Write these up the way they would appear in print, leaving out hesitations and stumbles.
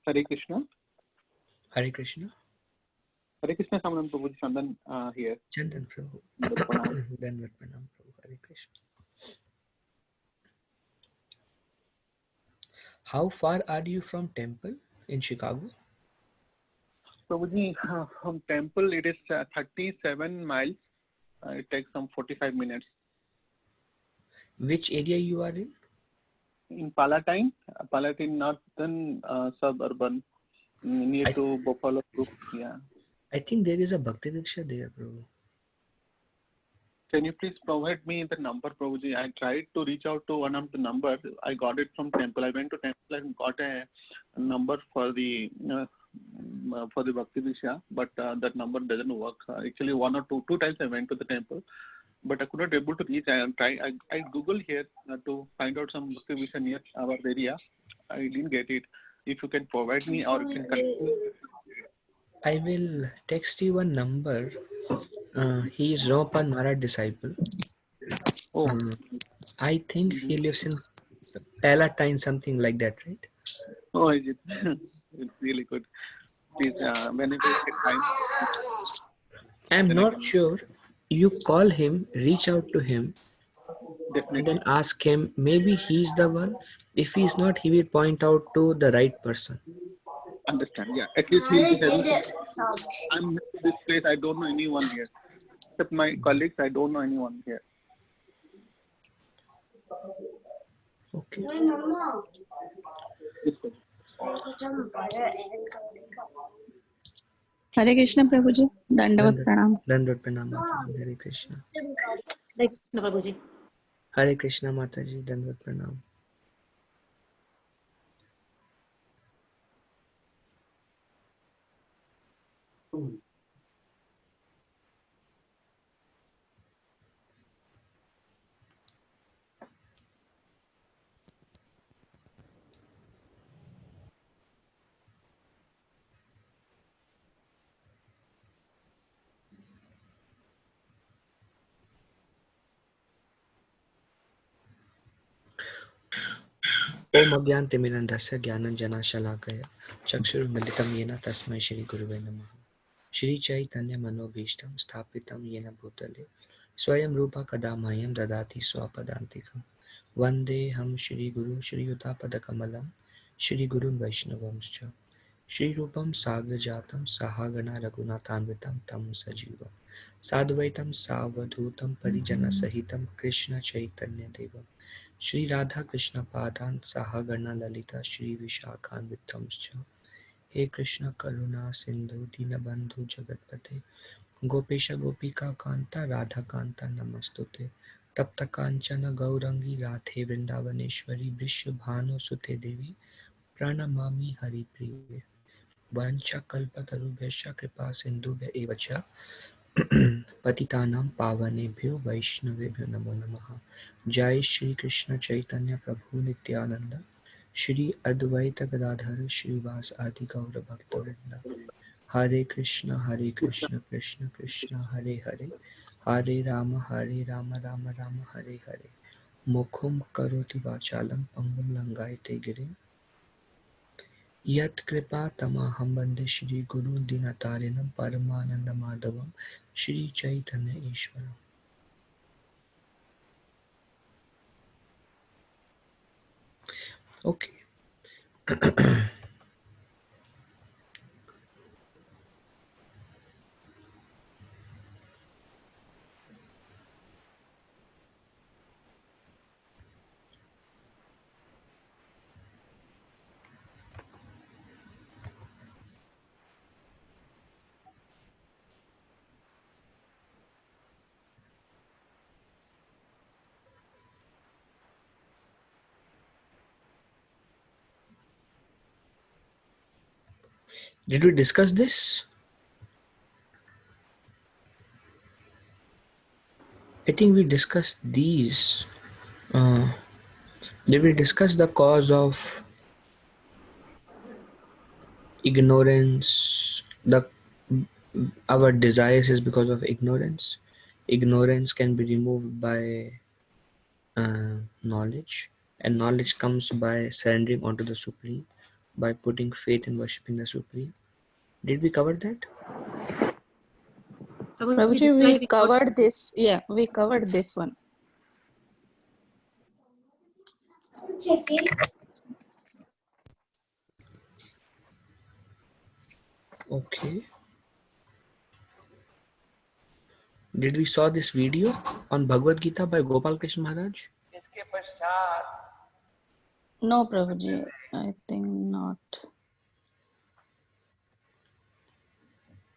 Hare Krishna. Hare Krishna. Hare Krishna, Samanan Prabhu, Chandan here. Chantan Prabhu. Dandavat Pranam Prabhu. Hare Krishna. How far are you from temple in Chicago? Prabhuji, from temple it is 37 miles. It takes some 45 minutes. Which area you are in? In Palatine, northern suburban, near to Buffalo Group. Yeah. I think there is a Bhakti Diksha there, Prabhu. Can you please provide me the number, Prabhuji? I tried to reach out to one of the numbers. I got it from temple. I went to temple and got a number for the Bhakti Diksha, but that number doesn't work. Actually, one or two times I went to the temple, but I could not able to reach. I Googled here to find out some Bhakti Diksha near our area. I didn't get it. If you can provide me or you can connect me. I will text you a number. He is Ramapan Maharaj disciple. Oh. I think he lives in Palatine, something like that, right? Oh, is it? It's really good. Please, whenever you get time. I'm not sure. You call him, reach out to him, Definitely. and then ask him. Maybe he's the one. If he's not, he will point out to the right person. Understand? Yeah. At least he'll be able to. I'm new to this place. I don't know anyone here, except my colleagues. I don't know anyone here. Okay. Hare Krishna Prabhuji. Dandavat Pranam. Dandavat Pranam. Hare Krishna. Hare Krishna Prabhuji. Hare Krishna Mataji. Dandavat Pranam. Om Agyantimirandhasya Jnananjana Shalakaya Chakshurmilitam Yena Tasmai Shri Guruve Namaha Shri Chaitanya Manobhishtam Sthapitam Yena Bhutale Swayam Rupa Kadamayam Dadati Swapadantikam Vande Ham Shri Guru Shri Yuta Kamalam Shri Guru Vaishnavamscha Shri Rupam Sagrajatam Sahagana Raghunathanvitam Tam Sajivam Sadvaitam Savadhutam Parijana Sahitam Krishna Chaitanya Devam Shri Radha Krishna Padan Sahagana Lalita Shri Vishakhan Vittamscha He Krishna Karuna Sindhu Dinabandhu Jagatpate Gopesha Gopika Kanta Radha Kanta Namastute Tapta Kanchana Gaurangi Radhe Vrindavaneshwari Vrishabhanu Sute Devi Pranamami Hari Priye Vancha Kalpatarubhesha Kripa Sindhubhya Evacha Patitanam Pavanebhyo Vaishnavebhyo Namo Namaha Jai Shri Krishna Chaitanya Prabhu Nityananda Shri Advaita Gadadhara Shri Vas Adi Gaura Bhakta Vrinda Hare Krishna Krishna Krishna Hare Hare Hare Rama Rama Rama Hare Hare Mukhum Karoti Vachalam Pangam Langaite Girim Yat Kripa Tamaham Bande Shri Guru Dinatarinam Paramananda Madhavam Shri Chaitanya Ishwaram. Okay. Did we discuss this? I think we discussed these. Did we discuss the cause of ignorance? Our desires is because of ignorance. Ignorance can be removed by knowledge, and knowledge comes by surrendering onto the Supreme. by putting faith in worshipping the Supreme. Did we cover that? Prabhuji, this we slide covered this. Yeah, we covered this one. Okay. Did we saw this video on Bhagavad Gita by Gopal Krishna Maharaj? No, Prabhuji, I think not.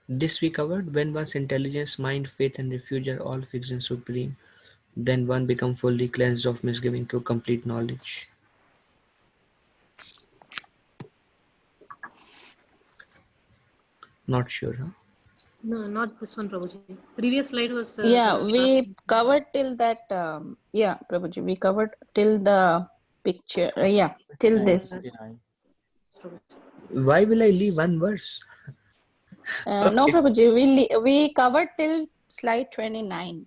This we covered. When one's intelligence, mind, faith, and refuge are all fixed in Supreme, then one becomes fully cleansed of misgiving through complete knowledge. Not sure, huh? No, not this one, Prabhuji. Previous slide was. Yeah, we covered till that. Yeah, Prabhuji, we covered till the picture. Yeah, till this. Why will I leave one verse? No, Okay. Prabhuji, we covered till slide 29.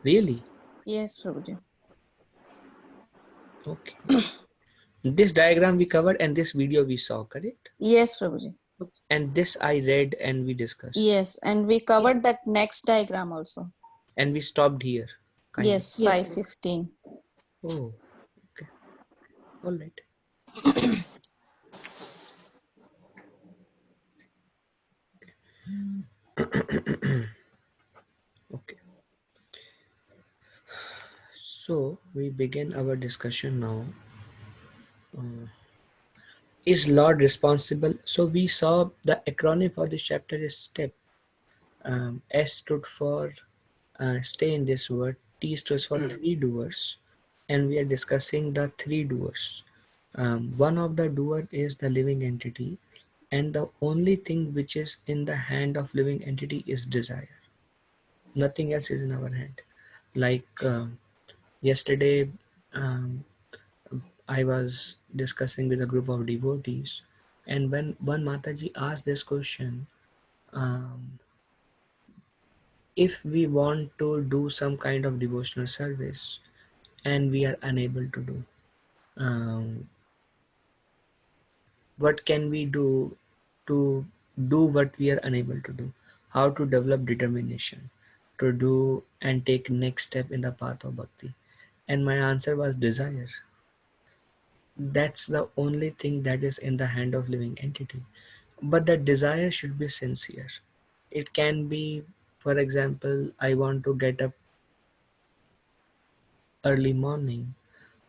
Really? Yes, Prabhuji. Okay. This diagram we covered and this video we saw, correct? Yes, Prabhuji. And this I read and we discussed. Yes, and we covered that next diagram also. And we stopped here. Yes, Yes, 5:15. Oh, okay. All right. Okay. So we begin our discussion now. Is Lord responsible? So we saw the acronym for this chapter is STEP. S stood for stay in this word. T stands for three doers. And we are discussing the three doers. One of the doer is the living entity. And the only thing which is in the hand of living entity is desire. Nothing else is in our hand. Like yesterday, I was discussing with a group of devotees, and when one Mataji asked this question, if we want to do some kind of devotional service and we are unable to do, what can we do to do what we are unable to do? How to develop determination to do and take next step in the path of bhakti? And my answer was desire. That's the only thing that is in the hand of living entity. But that desire should be sincere. It can be, for example, I want to get up early morning.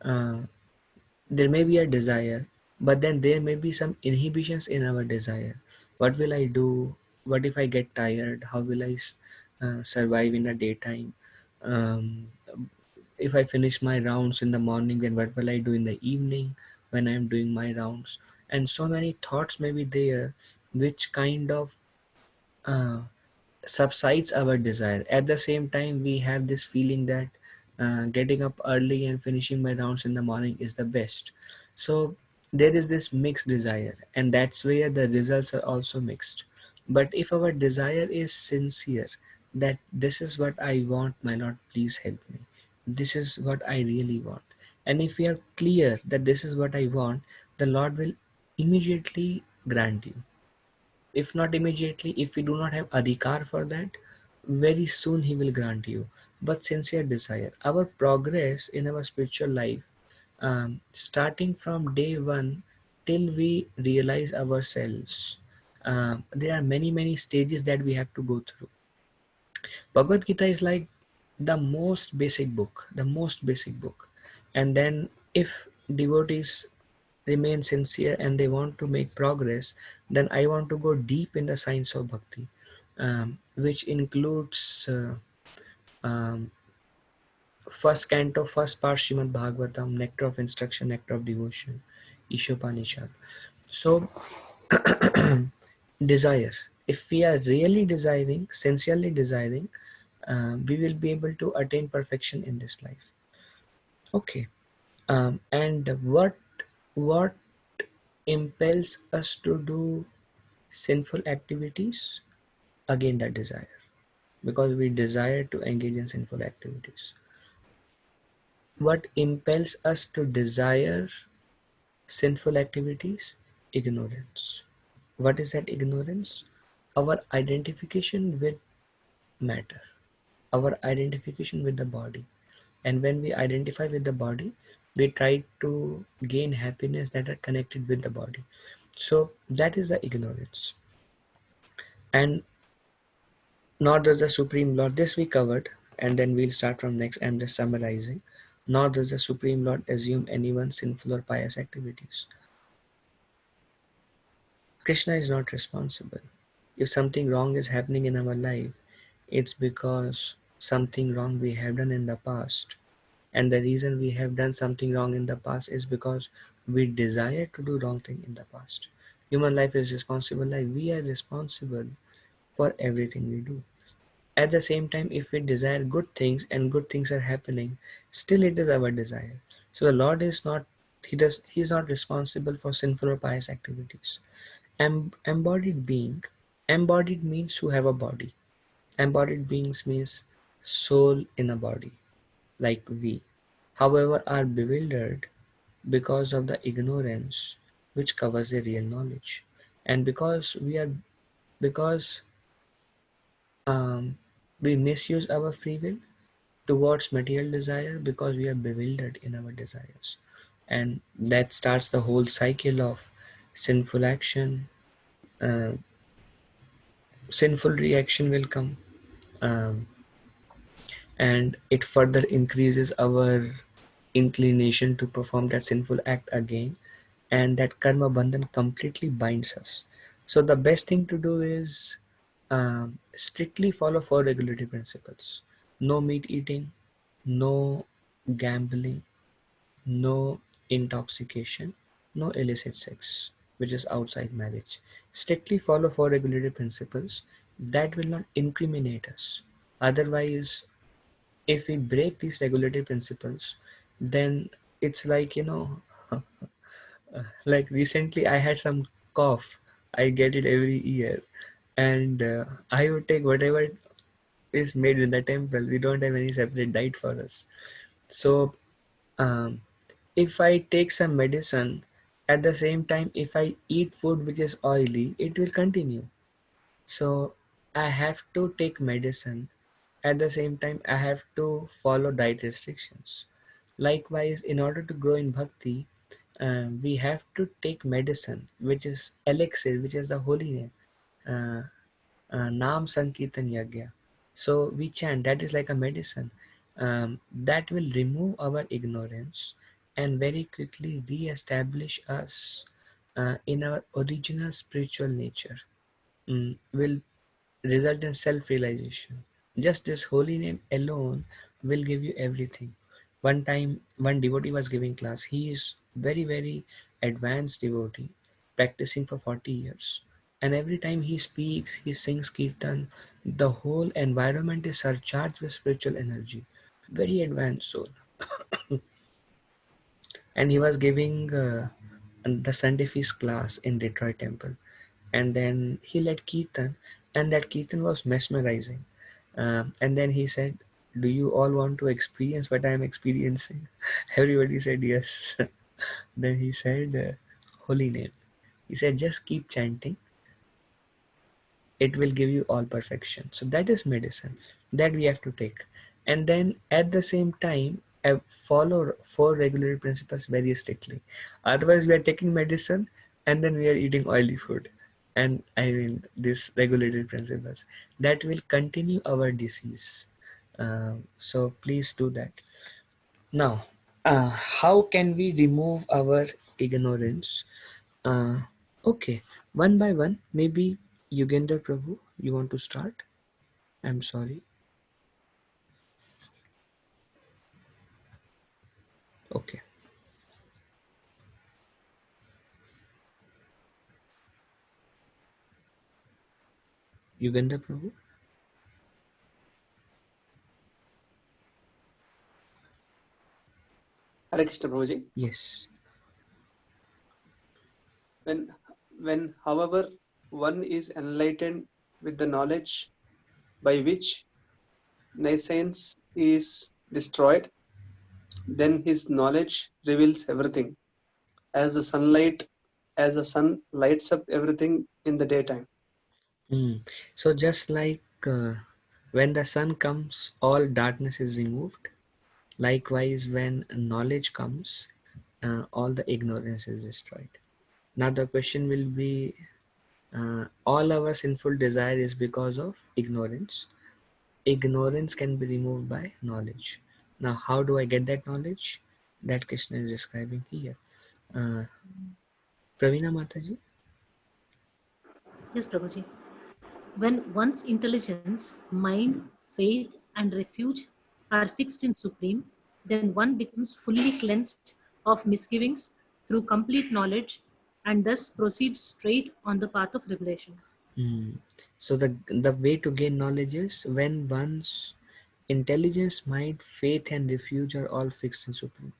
Uh, there may be a desire, but then there may be some inhibitions in our desire. What will I do? What if I get tired? How will I survive in the daytime? Um, if I finish my rounds in the morning, then what will I do in the evening when I am doing my rounds? And so many thoughts may be there, which kind of uh, subsides our desire. At the same time, we have this feeling that getting up early and finishing my rounds in the morning is the best. So there is this mixed desire, and that's where the results are also mixed. But if our desire is sincere, that this is what I want, my Lord, please help me. This is what I really want. And if we are clear that this is what I want, the Lord will immediately grant you. If not immediately, if we do not have adhikar for that, very soon he will grant you. But sincere desire, our progress in our spiritual life, starting from day one till we realize ourselves, there are many stages that we have to go through. Bhagavad Gita is like the most basic book, and then if devotees remain sincere and they want to make progress, then I want to go deep in the science of bhakti, which includes first canto, first part Srimad Bhagavatam, nectar of instruction, nectar of devotion, Ishopanishad. So desire, if we are really desiring, sincerely desiring, we will be able to attain perfection in this life. Okay. And what impels us to do sinful activities? Again, the desire, because we desire to engage in sinful activities. What impels us to desire sinful activities ignorance. What is that ignorance? Our identification with matter, our identification with the body. And when we identify with the body, we try to gain happiness that are connected with the body. So that is the ignorance. And nor does the Supreme Lord, this we covered, and then we'll start from next. I'm just summarizing. Nor does the Supreme Lord assume anyone's sinful or pious activities. Krishna is not responsible. If something wrong is happening in our life, it's because something wrong we have done in the past. And the reason we have done something wrong in the past is because we desire to do wrong thing in the past. Human life is responsible life. We are responsible for everything we do. At the same time, if we desire good things and good things are happening, still it is our desire. So the Lord is not, he is not responsible for sinful or pious activities. Embodied being, embodied means to have a body. Embodied beings means soul in a body, like we. However, are bewildered because of the ignorance which covers the real knowledge. And because we misuse our free will towards material desire, because we are bewildered in our desires. And that starts the whole cycle of sinful action, uh, sinful reaction will come, um, and it further increases our inclination to perform that sinful act again, and that karma bandhan completely binds us. So the best thing to do is strictly follow four regulatory principles: no meat eating, no gambling, no intoxication, no illicit sex, which is outside marriage. Strictly follow four regulatory principles that will not incriminate us. Otherwise, if we break these regulatory principles, then it's like, like recently I had some cough. I get it every year, and I would take whatever is made in the temple. We don't have any separate diet for us. So um, if I take some medicine, at the same time, if I eat food which is oily, it will continue. So I have to take medicine. At the same time, I have to follow diet restrictions. Likewise, in order to grow in bhakti, we have to take medicine, which is elixir, which is the holy name, uh, Nam Sankirtan Yagya. So we chant, that is like a medicine that will remove our ignorance and very quickly re-establish us in our original spiritual nature. Will result in self-realization. Just this holy name alone will give you everything. One time, one devotee was giving class. He is very, very advanced devotee, practicing for 40 years. And every time he speaks, he sings kirtan, the whole environment is surcharged with spiritual energy. Very advanced soul. And he was giving the Sunday feast class in Detroit Temple. And then he led Kirtan, and that Kirtan was mesmerizing. And then he said, "Do you all want to experience what I am experiencing?" Everybody said yes. Then he said, "Holy name." He said, "Just keep chanting. It will give you all perfection." So that is medicine that we have to take. And then at the same time, follow four regulatory principles very strictly. Otherwise, we are taking medicine and then we are eating oily food. And I mean, these regulatory principles that will continue our disease. So please do that. Now, how can we remove our ignorance? Uh, okay, one by one, maybe Yugender Prabhu, you want to start? I'm sorry. Okay, Yugender Prabhu? Hare Krishna Prabhuji. Yes. When, however, one is enlightened with the knowledge by which nescience is destroyed, then his knowledge reveals everything. As the sunlight as the sun lights up everything in the daytime. So just like when the sun comes, all darkness is removed. Likewise, when knowledge comes, all the ignorance is destroyed. Now the question will be, all our sinful desire is because of ignorance. Ignorance can be removed by knowledge. Now, how do I get that knowledge? That Krishna is describing here. Pravina Mataji? Yes, Prabhuji. When one's intelligence, mind, faith, and refuge are fixed in Supreme, then one becomes fully cleansed of misgivings through complete knowledge and thus proceeds straight on the path of revelation. So the way to gain knowledge is when one's intelligence, mind, faith, and refuge are all fixed in Supreme.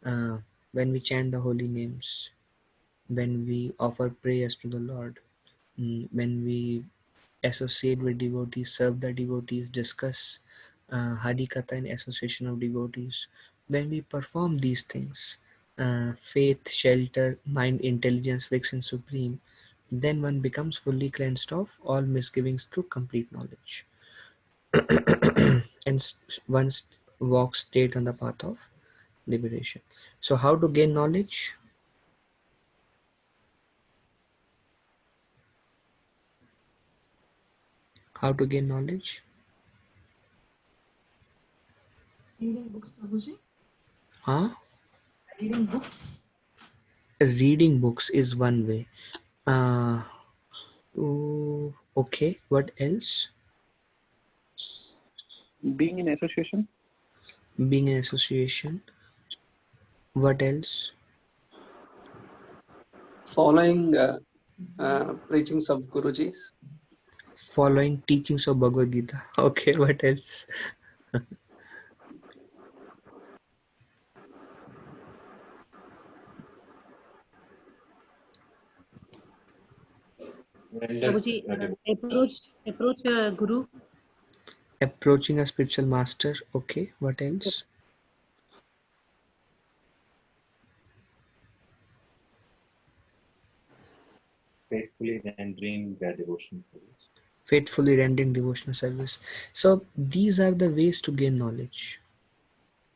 When we chant the holy names, when we offer prayers to the Lord, when we associate with devotees, serve the devotees, discuss Hari Katha in association of devotees, when we perform these things, faith, shelter, mind, intelligence, fixed in Supreme, then one becomes fully cleansed of all misgivings through complete knowledge. And one walks straight on the path of liberation. So how to gain knowledge? How to gain knowledge? Reading books, Prabhuji. Huh? Reading books. Reading books is one way. Okay, what else? Being in association. Being in association. What else? Following preachings of Gurujis. Following teachings of Bhagavad Gita. Okay, what else? Prabhuji, approach Guru. Approaching a spiritual master. Okay, what else? Faithfully rendering their devotional service. Faithfully rendering devotional service. So these are the ways to gain knowledge.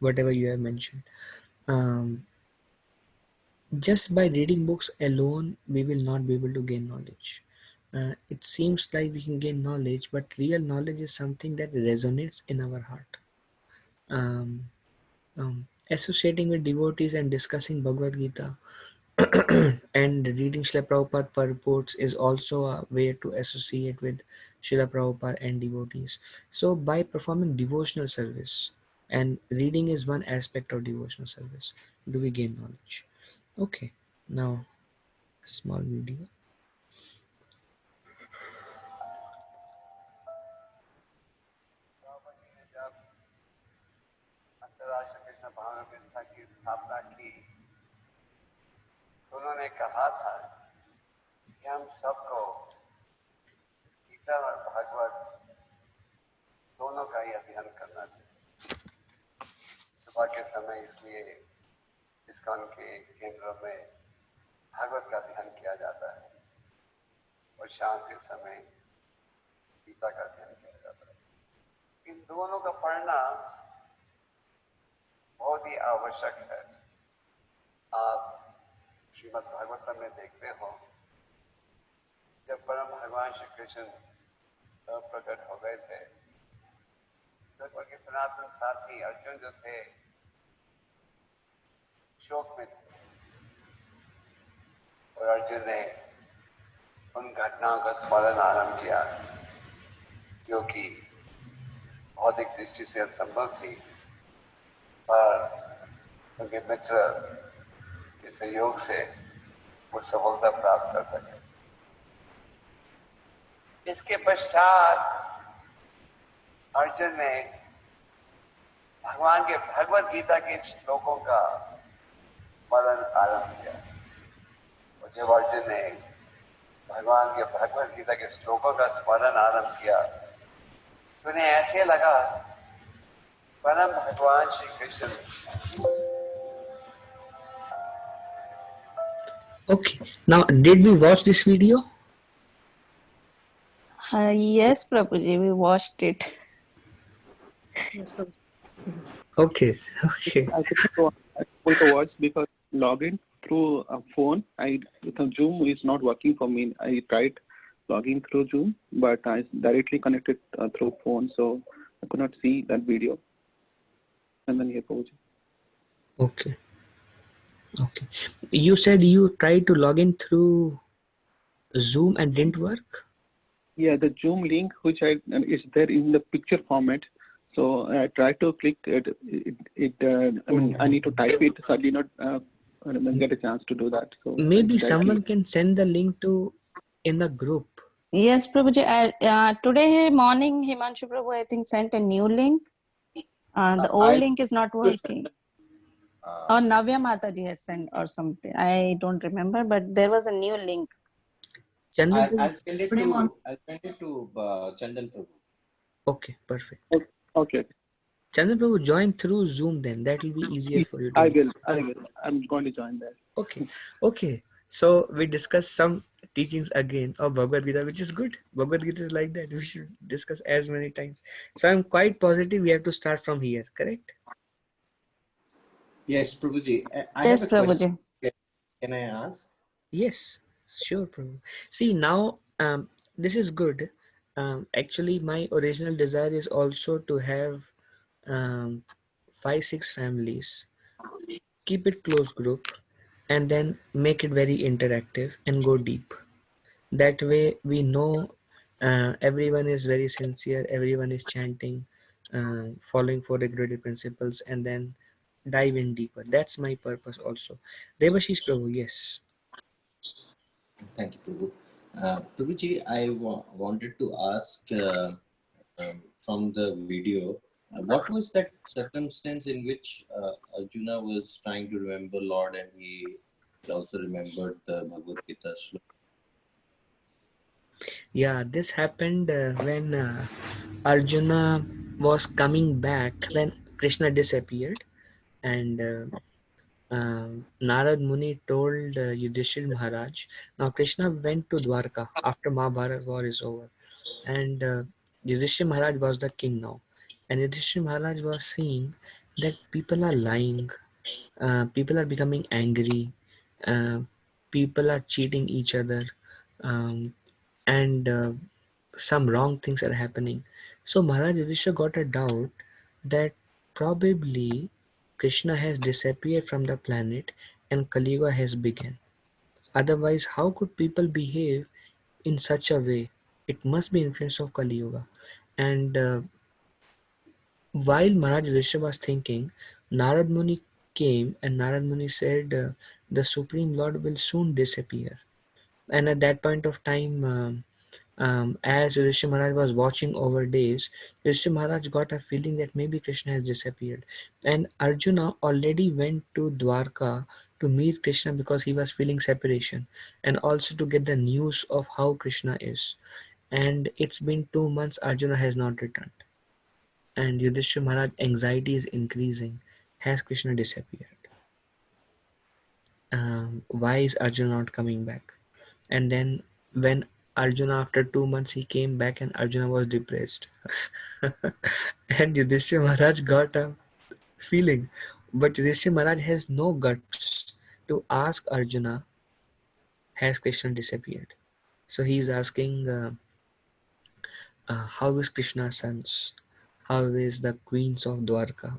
Whatever you have mentioned. Just by reading books alone, we will not be able to gain knowledge. It seems like we can gain knowledge, but real knowledge is something that resonates in our heart. Associating with devotees and discussing Bhagavad Gita and reading Srila Prabhupada purports is also a way to associate with Srila Prabhupada and devotees. So by performing devotional service, and reading is one aspect of devotional service, do we gain knowledge? Okay, now a small video. अंतर्राष्ट्रीय कृष्ण भावना संस्था की स्थापना की, उन्होंने कहा था कि हम सबको गीता और भागवत दोनों का ही अध्ययन करना चाहिए। सुबह के समय इसलिए इस्कॉन के केंद्रों में भागवत का अध्ययन किया जाता है और शाम के समय गीता का अध्ययन किया जाता है। इन दोनों का पढ़ना बहुत ही आवश्यक है। आप श्रीमद् भागवतम में देखते हो, जब परम भगवान श्री कृष्ण प्रकट हो गए थे, तो उनके सनातन साथी अर्जुन जो थे शोक में थे, और अर्जुन ने उन घटनाओं का स्मरण आरंभ किया जो कि भौतिक दृष्टि से असंभव थी, पर उनके मित्र के सहयोग से वो सफलता प्राप्त कर सके। इसके पश्चात अर्जुन ने भगवान के भगवत गीता के श्लोकों का स्मरण आरंभ किया, और जब अर्जुन ने भगवान के भगवत गीता के श्लोकों का स्मरण आरंभ किया, तो उन्हें ऐसे लगा परम भगवान Shri Krishna Okay. Now, did we watch this video? Yes, Prabhuji, we watched it. Yes, Prabhuji. Okay. Okay. I couldn't able to watch because login through a phone. The Zoom is not working for me. I tried logging through Zoom, but I directly connected through phone, so I could not see that video. And then here, Prabhuji. Okay. Okay. You said you tried to log in through Zoom and didn't work? Yeah, the Zoom link which is there in the picture format. So I tried to click it. I mean, I need to type it, so I did not get a chance to do that. So Maybe directly. someone can send the link to in the group. Yes, Prabhuji. Today morning, Himanshu Prabhu, I think, sent a new link. The old link is not working. Or Navya Mataji had sent or something. I don't remember, but there was a new link. Chandan, I'll send it to Chandan Prabhu. okay, perfect. Okay. Chandan Prabhu, join through Zoom then. That will be easier for you to I will. I'm going to join there. Okay. Okay. So we discussed some teachings again of Bhagavad Gita, which is good. Bhagavad Gita is like that. We should discuss as many times. So I'm quite positive we have to start from here, correct? Yes, Prabhuji. I Yes, have a question. Prabhuji. Can I ask? Yes, sure, Prabhu. See, now this is good. Actually, my original desire is also to have um, 5, 6 families, keep it close group, and then make it very interactive and go deep. That way we know everyone is very sincere, everyone is chanting, following for regulated principles, and then dive in deeper. That's my purpose also. Devashish Prabhu, yes. Thank you, Prabhu. Prabhuji, I wanted to ask from the video, what was that circumstance in which Arjuna was trying to remember Lord and he also remembered the Bhagavad Gita shloka? Yeah, this happened when Arjuna was coming back when Krishna disappeared, and Narad Muni told Yudhishthir Maharaj. Now Krishna went to Dwarka after Mahabharata war is over, and Yudhishthir Maharaj was the king now, and Yudhishthir Maharaj was seeing that people are lying, people are becoming angry, uh, people are cheating each other, um, and some wrong things are happening. So Maharaj Yudhishthira got a doubt that probably Krishna has disappeared from the planet and Kali Yuga has begun. Otherwise, how could people behave in such a way? It must be influence of Kali Yuga. And while Maharaj Yudhishthira was thinking, Narad Muni came and Narad Muni said, the Supreme Lord will soon disappear. And at that point of time, as Yudhishthira Maharaj was watching over days, Yudhishthira Maharaj got a feeling that maybe Krishna has disappeared. And Arjuna already went to Dwarka to meet Krishna because he was feeling separation and also to get the news of how Krishna is. And it's been 2 months, Arjuna has not returned. And Yudhishthira Maharaj anxiety is increasing. Has Krishna disappeared? Why is Arjuna not coming back? And then when Arjuna, after 2 months, he came back and Arjuna was depressed. And Yudhishthira Maharaj got a feeling, but Yudhishthira Maharaj has no guts to ask Arjuna, has Krishna disappeared? So he is asking, how is Krishna's sons? How is the queens of Dwarka?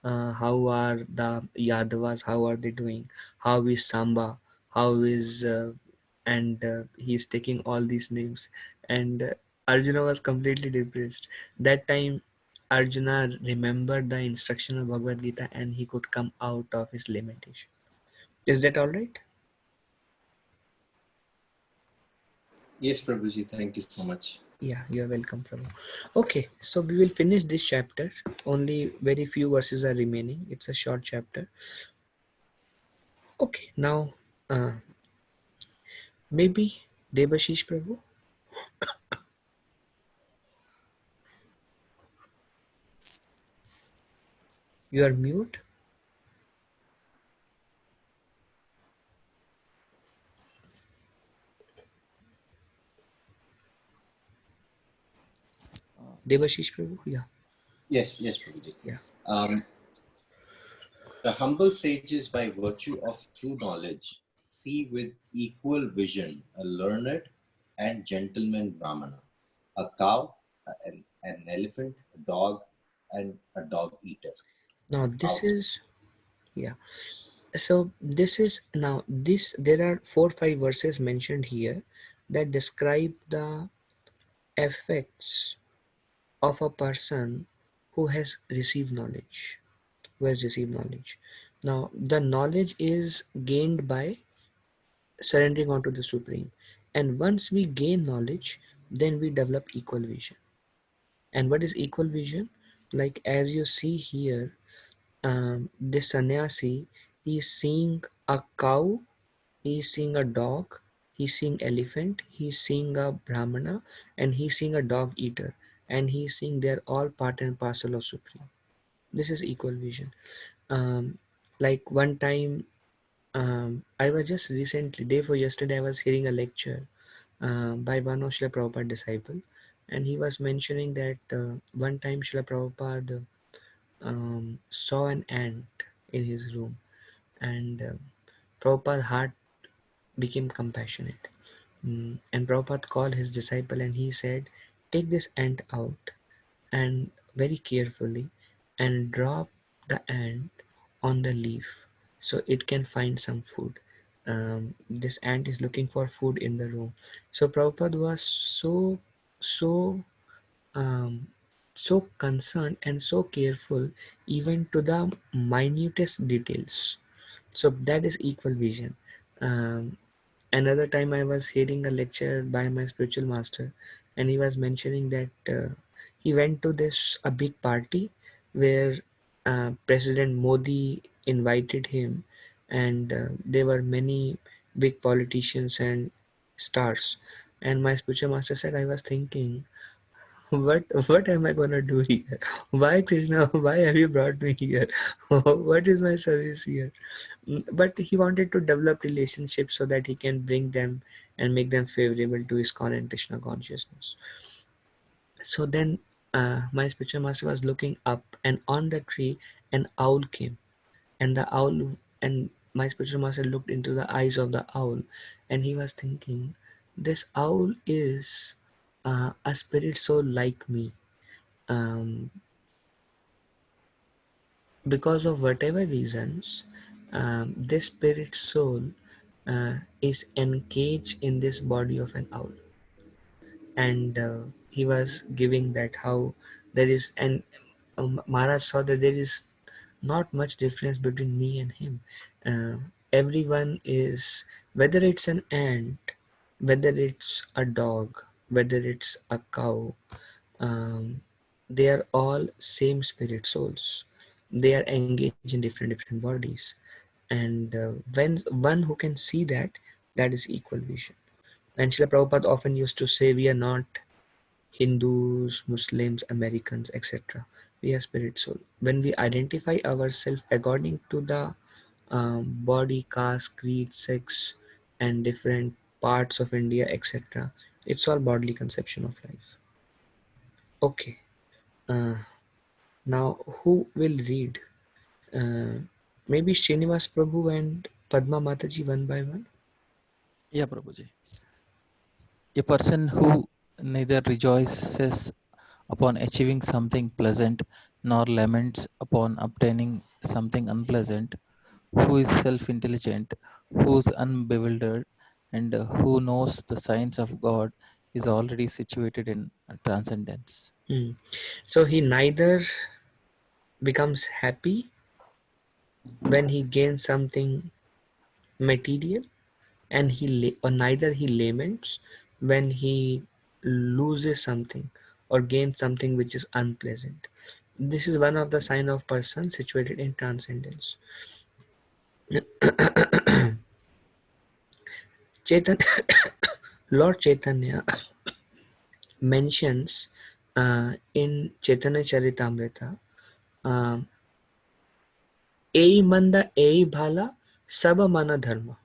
How are the Yadavas? How are they doing? How is Samba? How is and he's taking all these names, and Arjuna was completely depressed. That time Arjuna remembered the instruction of Bhagavad Gita and he could come out of his limitation. Is that all right? Yes, Prabhuji, thank you so much. Yeah, you're welcome, Prabhu. Okay, so we will finish this chapter. Only very few verses are remaining. It's a short chapter. Okay, now maybe Devashish Prabhu. You are mute. Devashish Prabhu, yeah. Yes, Prabhuji. Yeah. The humble sages, by virtue of true knowledge, see with equal vision a learned and gentleman Brahmana, a cow, an elephant, a dog, and a dog eater. Now this is, yeah. So this is, now this, there are 4-5 verses mentioned here that describe the effects of a person who has received knowledge. Now the knowledge is gained by surrendering onto the Supreme, and once we gain knowledge, then we develop equal vision. And what is equal vision? Like as you see here, this sannyasi, he's seeing a cow, he's seeing a dog, he's seeing elephant, he's seeing a brahmana, and he's seeing a dog eater, and he's seeing they're all part and parcel of Supreme. This is equal vision. Like one time, I was just recently, day for yesterday, I was hearing a lecture by one of Srila Prabhupada disciple, and he was mentioning that one time Srila Prabhupada saw an ant in his room, and Prabhupada's heart became compassionate. And Prabhupada called his disciple and he said, take this ant out and very carefully and drop the ant on the leaf so it can find some food. This ant is looking for food in the room. So Prabhupada was so um, so concerned and so careful even to the minutest details. So that is equal vision. Another time I was hearing a lecture by my spiritual master, and he was mentioning that he went to this a big party where President Modi invited him, and there were many big politicians and stars. And my spiritual master said, I was thinking, what am I gonna do here? Why, Krishna? Why have you brought me here? What is my service here? But he wanted to develop relationships so that he can bring them and make them favorable to ISKCON and Krishna consciousness. So then my spiritual master was looking up, and on the tree an owl came, and the owl, and my spiritual master looked into the eyes of the owl, and he was thinking, this owl is a spirit soul like me. Because of whatever reasons, this spirit soul is engaged in this body of an owl. And he was giving that how there is, and Maharaj saw that there is not much difference between me and him. Everyone is, whether it's an ant, whether it's a dog, whether it's a cow, they are all same spirit souls. They are engaged in different bodies, and when one who can see that, that is equal vision. And Srila Prabhupada often used to say, we are not Hindus, Muslims, Americans, etc. We are spirit soul. When we identify ourselves according to the body, caste, creed, sex, and different parts of India, etc., it's all bodily conception of life. Okay. Now, who will read? Maybe Srinivas Prabhu and Padma Mataji one by one. Yeah, Prabhuji. A person who neither rejoices upon achieving something pleasant nor laments upon obtaining something unpleasant, who is self-intelligent, who is unbewildered, and who knows the signs of God, is already situated in transcendence. So he neither becomes happy when he gains something material, and or neither he laments when he loses something or gains something which is unpleasant. This is one of the sign of person situated in transcendence. Lord Chaitanya mentions in Chaitanya Charitamrita, ei manda ei bhala saba mana dharma.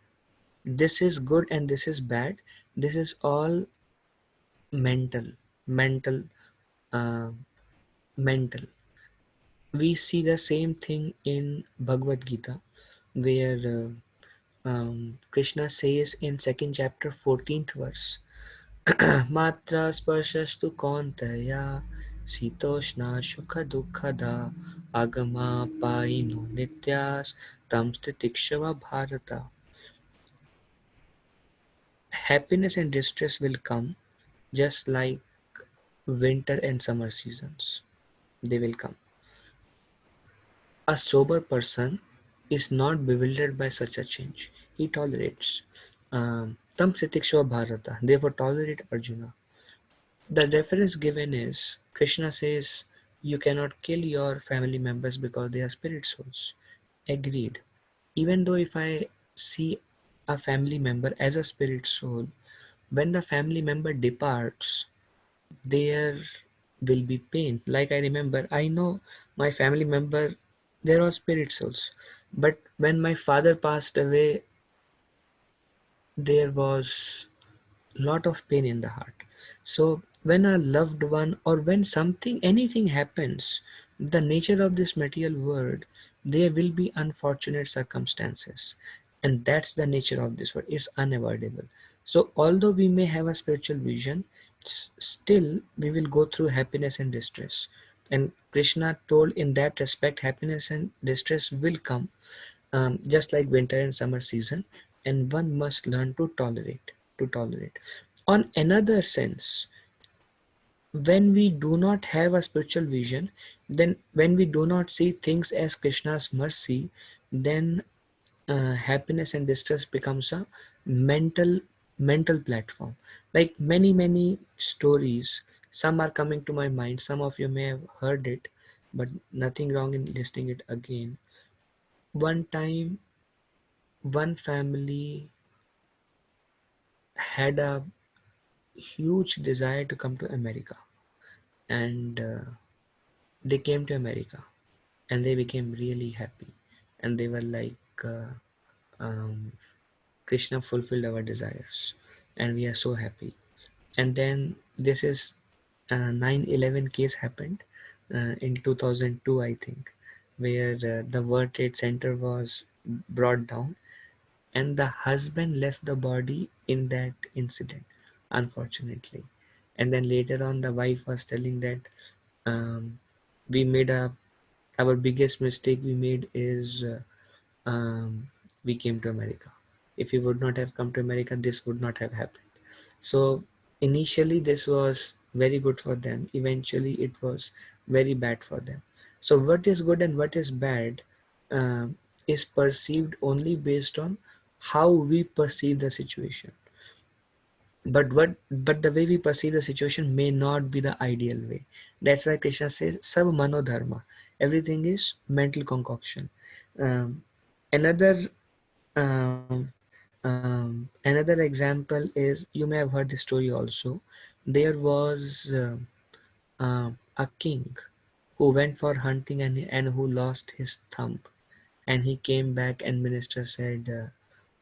This is good and this is bad. This is all mental mental. We see the same thing in Bhagavad Gita, where Krishna says in second chapter, 14th verse, Matra sparshastu kauntaya sitoshna sukha dukkada agama paino nityas tamstitikshava bharata. Happiness and distress will come just like winter and summer seasons. They will come. A sober person is not bewildered by such a change. He tolerates. Tam Sitikshva Bharata. Therefore, tolerate Arjuna. The reference given is Krishna says, you cannot kill your family members because they are spirit souls. Agreed. Even though if I see a family member as a spirit soul, when the family member departs, there will be pain. Like I remember, I know my family member, they're all spirit souls. But when my father passed away, there was lot of pain in the heart. So when a loved one or when something, anything happens, the nature of this material world, there will be unfortunate circumstances. And that's the nature of this world. It's unavoidable. So although we may have a spiritual vision, still we will go through happiness and distress. And Krishna told in that respect, happiness and distress will come, just like winter and summer season, and one must learn to tolerate. On another sense, when we do not have a spiritual vision, then when we do not see things as Krishna's mercy, then happiness and distress becomes a mental platform. Like many stories, some are coming to my mind, some of you may have heard it, but nothing wrong in listening it again. One time, one family had a huge desire to come to America, and they came to America, and they became really happy, and they were like, um, Krishna fulfilled our desires, and we are so happy. And then this is 9/11 case happened in 2002, I think, where the World Trade Center was brought down, and the husband left the body in that incident, unfortunately. And then later on, the wife was telling that, we made our biggest mistake we made is, we came to America. If we would not have come to America, this would not have happened. So initially this was very good for them. Eventually it was very bad for them. So what is good and what is bad is perceived only based on how we perceive the situation. But the way we perceive the situation may not be the ideal way. That's why Krishna says sab mano dharma. Everything is mental concoction. Um, another another example is, you may have heard the story also. There was a king who went for hunting, and who lost his thumb, and he came back, and minister said,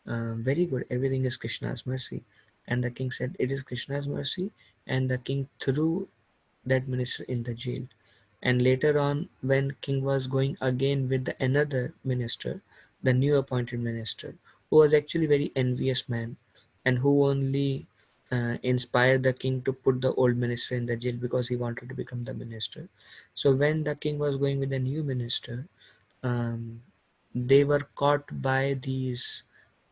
very good, everything is Krishna's mercy. And the king said, it is Krishna's mercy, and the king threw that minister in the jail. And later on, when king was going again with the another minister, the new appointed minister, who was actually very envious man, and who only inspired the king to put the old minister in the jail because he wanted to become the minister. So when the king was going with the new minister, um, they were caught by these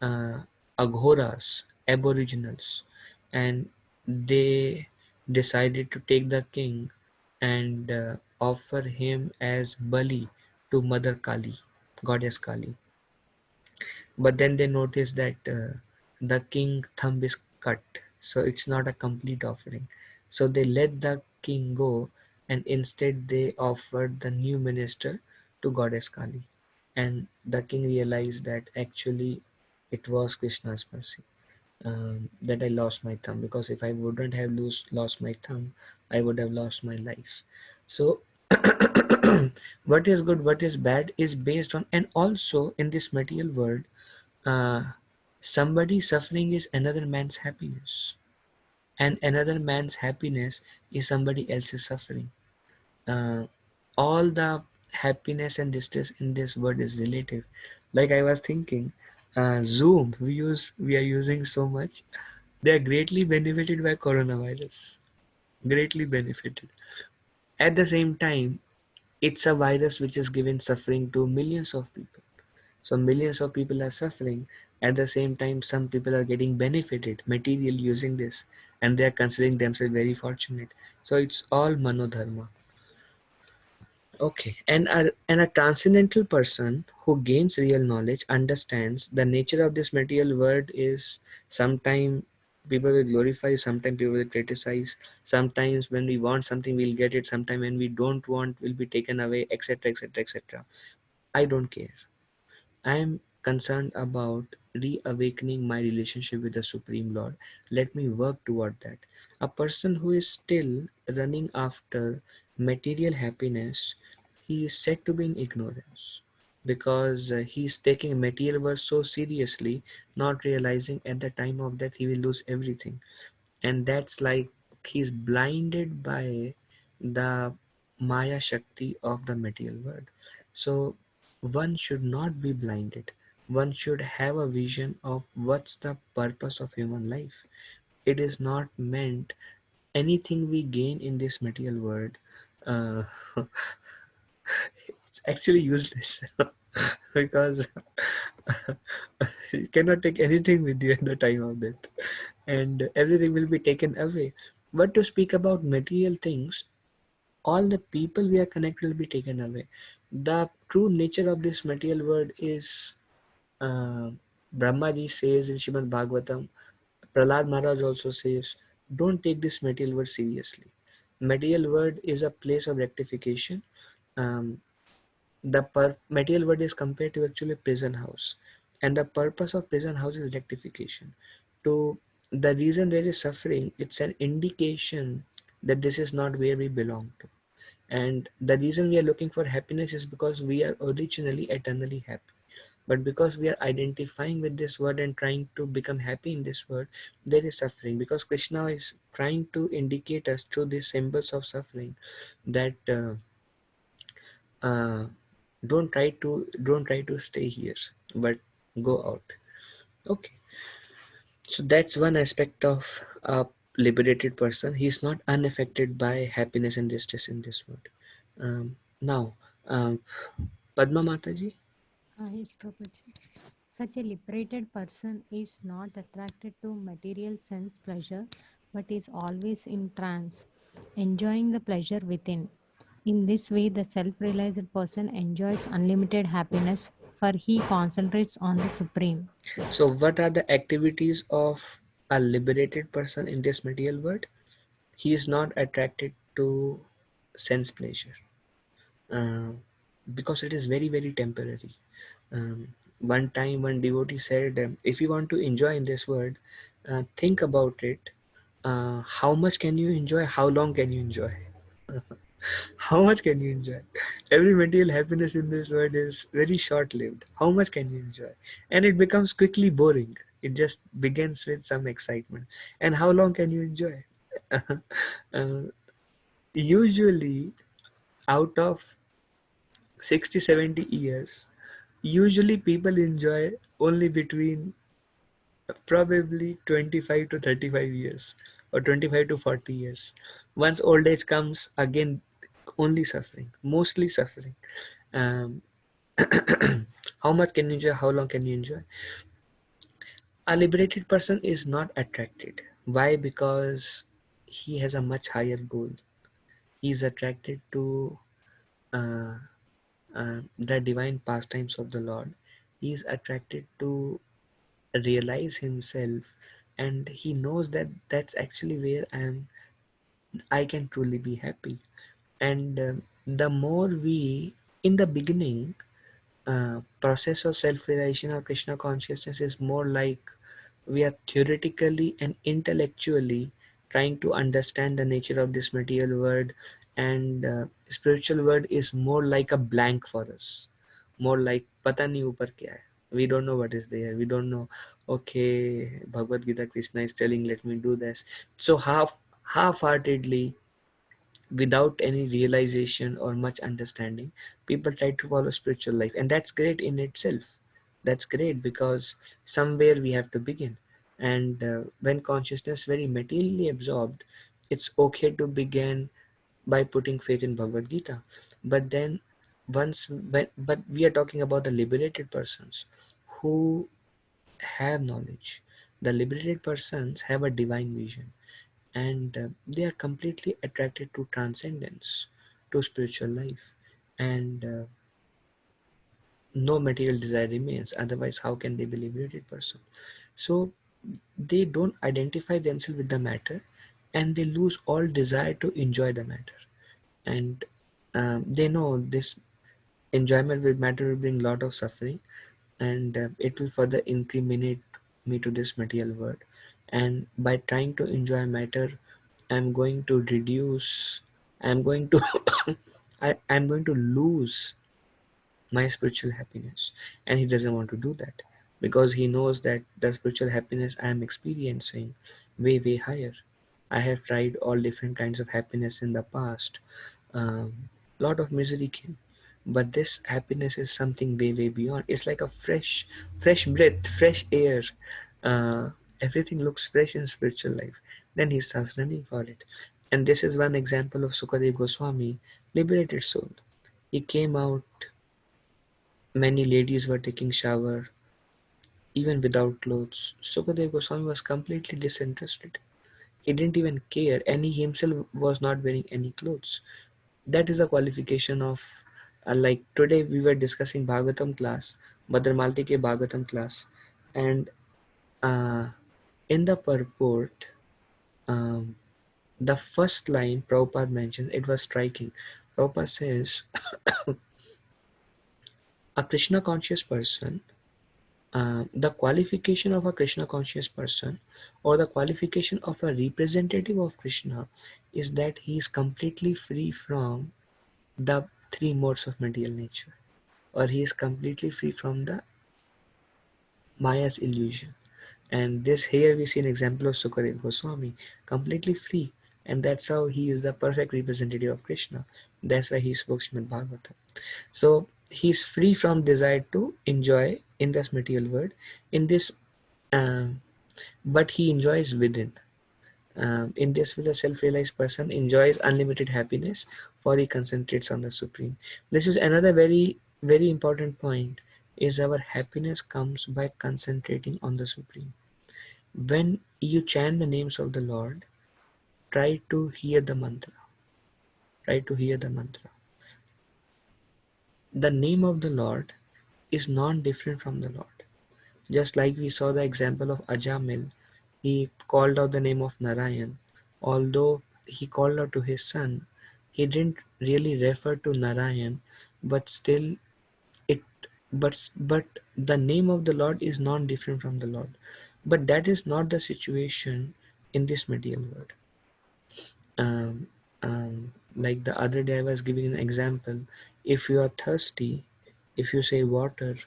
uh, aghoras, aboriginals, and they decided to take the king and offer him as Bali to Mother Kali, goddess Kali. But then they noticed that the king thumb is cut, so it's not a complete offering. So they let the king go, and instead they offered the new minister to goddess Kali. And the king realized that actually it was Krishna's mercy, that I lost my thumb, because if I wouldn't have lost my thumb, I would have lost my life. So what is good, what is bad is based on, and also in this material world, uh, somebody suffering is another man's happiness. and another man's happiness is somebody else's suffering. All the happiness and distress in this world is relative. Like I was thinking, Zoom we are using so much. They are greatly benefited by coronavirus. Greatly benefited. At the same time, it's a virus which is giving suffering to millions of people. So millions of people are suffering. At the same time, some people are getting benefited material using this, and they are considering themselves very fortunate. So it's all manodharma. Okay, and a transcendental person who gains real knowledge understands the nature of this material world is sometime people will glorify, sometimes people will criticize, sometimes when we want something we'll get it, sometime when we don't want will be taken away, etc., etc., etc. I don't care. I am concerned about reawakening my relationship with the Supreme Lord. Let me work toward that. A person who is still running after material happiness, he is said to be in ignorance because he is taking material worth so seriously, not realizing at the time of death he will lose everything. And that's like he's blinded by the Maya Shakti of the material world. So one should not be blinded. One should have a vision of what's the purpose of human life. It is not meant anything we gain in this material world. Uh, it's actually useless because you cannot take anything with you at the time of death, and everything will be taken away. But to speak about material things, all the people we are connected will be taken away. The true nature of this material world is, uh, Brahmaji says in Shrimad Bhagavatam, Prahlad Maharaj also says, don't take this material world seriously. Material world is a place of rectification. Um, the material world is compared to actually prison house, and the purpose of prison house is rectification. To the reason there is suffering, it's an indication that this is not where we belong to, and the reason we are looking for happiness is because we are originally eternally happy, but because we are identifying with this world and trying to become happy in this world, there is suffering, because Krishna is trying to indicate us through these symbols of suffering that uh, don't try to stay here, but go out. Okay, so that's one aspect of a liberated person. He's not unaffected by happiness and distress in this world. Now, Padma Mataji. Yes, Prabhuji. Such a liberated person is not attracted to material sense pleasure, but is always in trance, enjoying the pleasure within. In this way, the self realized person enjoys unlimited happiness, for he concentrates on the Supreme. So what are the activities of a liberated person in this material world? He is not attracted to sense pleasure, uh, because it is very, very temporary. One time, one devotee said, if you want to enjoy in this world, think about it. How much can you enjoy? How long can you enjoy? How much can you enjoy? Every material happiness in this world is very short lived. How much can you enjoy? And it becomes quickly boring. It just begins with some excitement. And how long can you enjoy? uh, Usually, out of 60, 70 years, usually people enjoy only between probably 25 to 35 years, or 25 to 40 years. Once old age comes, again only suffering, mostly suffering. um, how much can you enjoy, how long can you enjoy? A liberated person is not attracted. Why? Because he has a much higher goal. He is attracted to uh, the divine pastimes of the Lord. He is attracted to realize himself, and he knows that that's actually where I can truly be happy. And the more we, in the beginning, process of self-realization or Krishna consciousness is more like we are theoretically and intellectually trying to understand the nature of this material world, and spiritual world is more like a blank for us, more like pata nahi upar kya hai. We don't know what is there, we don't know okay, Bhagavad Gita, Krishna is telling, let me do this. So half-heartedly, without any realization or much understanding, people try to follow spiritual life, and that's great in itself. That's great, because somewhere we have to begin. And when consciousness very materially absorbed, it's okay to begin by putting faith in Bhagavad Gita. But then but we are talking about the liberated persons who have knowledge. The liberated persons have a divine vision, and they are completely attracted to transcendence, to spiritual life, and no material desire remains. Otherwise, how can they be liberated person? So they don't identify themselves with the matter, and they lose all desire to enjoy the matter. And they know this enjoyment with matter will bring lot of suffering, and it will further incriminate me to this material world. And by trying to enjoy matter, I'm going to reduce, I'm going to I'm going to lose my spiritual happiness. And he doesn't want to do that, because he knows that the spiritual happiness I am experiencing way higher. I have tried all different kinds of happiness in the past. Lot of misery came, but this happiness is something way beyond. It's like a fresh breath, fresh air. uh, Everything looks fresh in spiritual life. Then he starts running for it. And this is one example of Sukadev Goswami, liberated soul. He came out, many ladies were taking shower even without clothes. Sukadev Goswami was completely disinterested. He didn't even care, and he himself was not wearing any clothes. That is a qualification of, like today we were discussing Bhagavatam class, Badar Malti ke Bhagavatam class, and uh, in the purport, um, the first line Prabhupada mentions, it was striking. Prabhupada says, a Krishna conscious person, the qualification of a Krishna conscious person, or the qualification of a representative of Krishna, is that he is completely free from the three modes of material nature, or he is completely free from the Maya's illusion. And this here we see an example of Sukadev Goswami, completely free, and that's how he is the perfect representative of Krishna. That's why he spoke Srimad Bhagavatam. So he's free from desire to enjoy in this material world, in this, but he enjoys within. In this way, the self-realized person enjoys unlimited happiness, for he concentrates on the Supreme. This is another very important point, is our happiness comes by concentrating on the Supreme. When you chant the names of the Lord, try to hear the mantra. Try to hear the mantra. The name of the Lord is non-different from the Lord. Just like we saw the example of Ajamil, he called out the name of Narayan. Although he called out to his son, he didn't really refer to Narayan, but still it but the name of the Lord is non-different from the Lord. But that is not the situation in this material world. Like the other day I was giving an example. If you are thirsty, if you say water,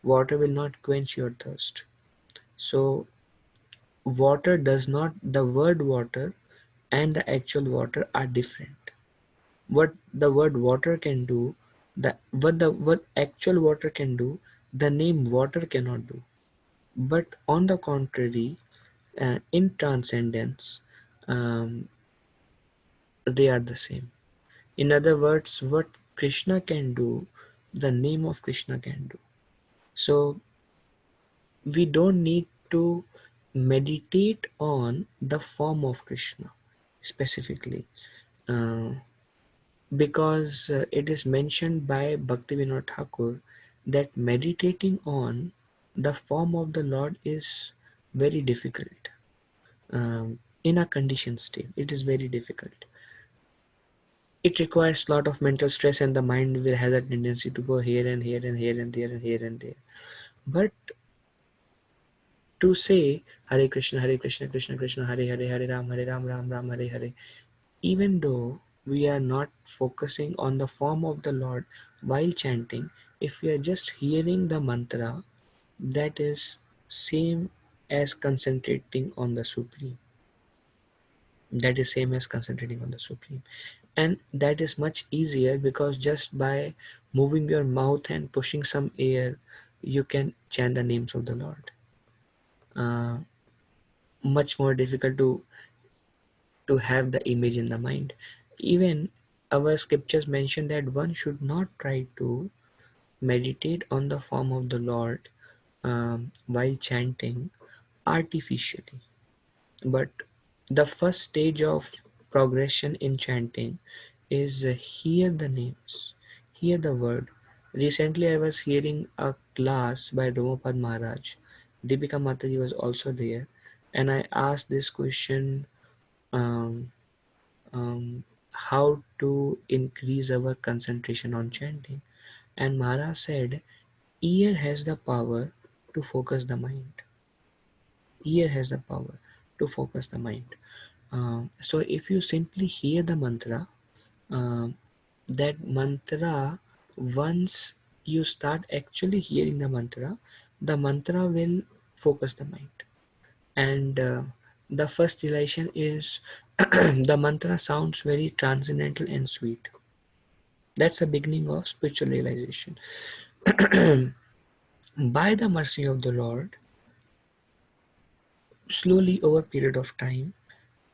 water will not quench your thirst. So water does not, the word water and the actual water are different. What the word water can do, what actual water can do, the name water cannot do. But on the contrary, in transcendence, they are the same. In other words, what Krishna can do, the name of Krishna can do. So we don't need to meditate on the form of Krishna specifically, uh, because it is mentioned by Bhaktivinoda Thakur that meditating on the form of the Lord is very difficult. In a conditioned state, it is very difficult. It requires a lot of mental stress, and the mind will have a tendency to go here and here and here and there and here and there. But to say Hare Krishna, Krishna Krishna, Hare Hare, Hare Ram, Ram Ram, Hare Hare, even though we are not focusing on the form of the Lord while chanting, if we are just hearing the mantra, that is same as concentrating on the Supreme. That is same as concentrating on the Supreme. And that is much easier because just by moving your mouth and pushing some air, you can chant the names of the Lord. Much more difficult to have the image in the mind. Even our scriptures mention that one should not try to meditate on the form of the Lord while chanting artificially. But the first stage of progression in chanting is hear the names, hear the word. Recently, I was hearing a class by Romopad Maharaj. Deepika Mataji was also there, and I asked this question: um, how to increase our concentration on chanting? And Maharaj said, ear has the power to focus the mind. Ear has the power to focus the mind. So if you simply hear the mantra, um, that mantra, once you start actually hearing the mantra will focus the mind. And the first realization is the mantra sounds very transcendental and sweet. That's the beginning of spiritual realization. By the mercy of the Lord, slowly over a period of time,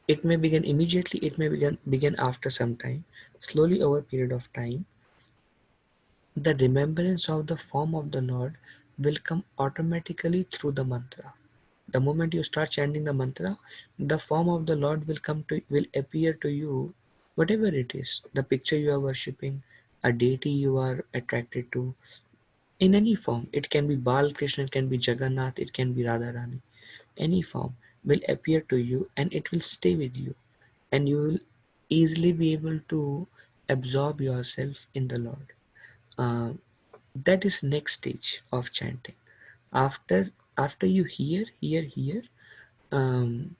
it may begin immediately, it may begin after some time, slowly over a period of time, the remembrance of the form of the Lord will come automatically through the mantra. The moment you start chanting the mantra, the form of the Lord will appear to you, whatever it is, the picture you are worshipping, a deity you are attracted to, in any form. It can be Bal Krishna, it can be Jagannath, it can be Radharani. Any form will appear to you and it will stay with you, and you will easily be able to absorb yourself in the Lord. Uh, that is next stage of chanting. After you hear, um,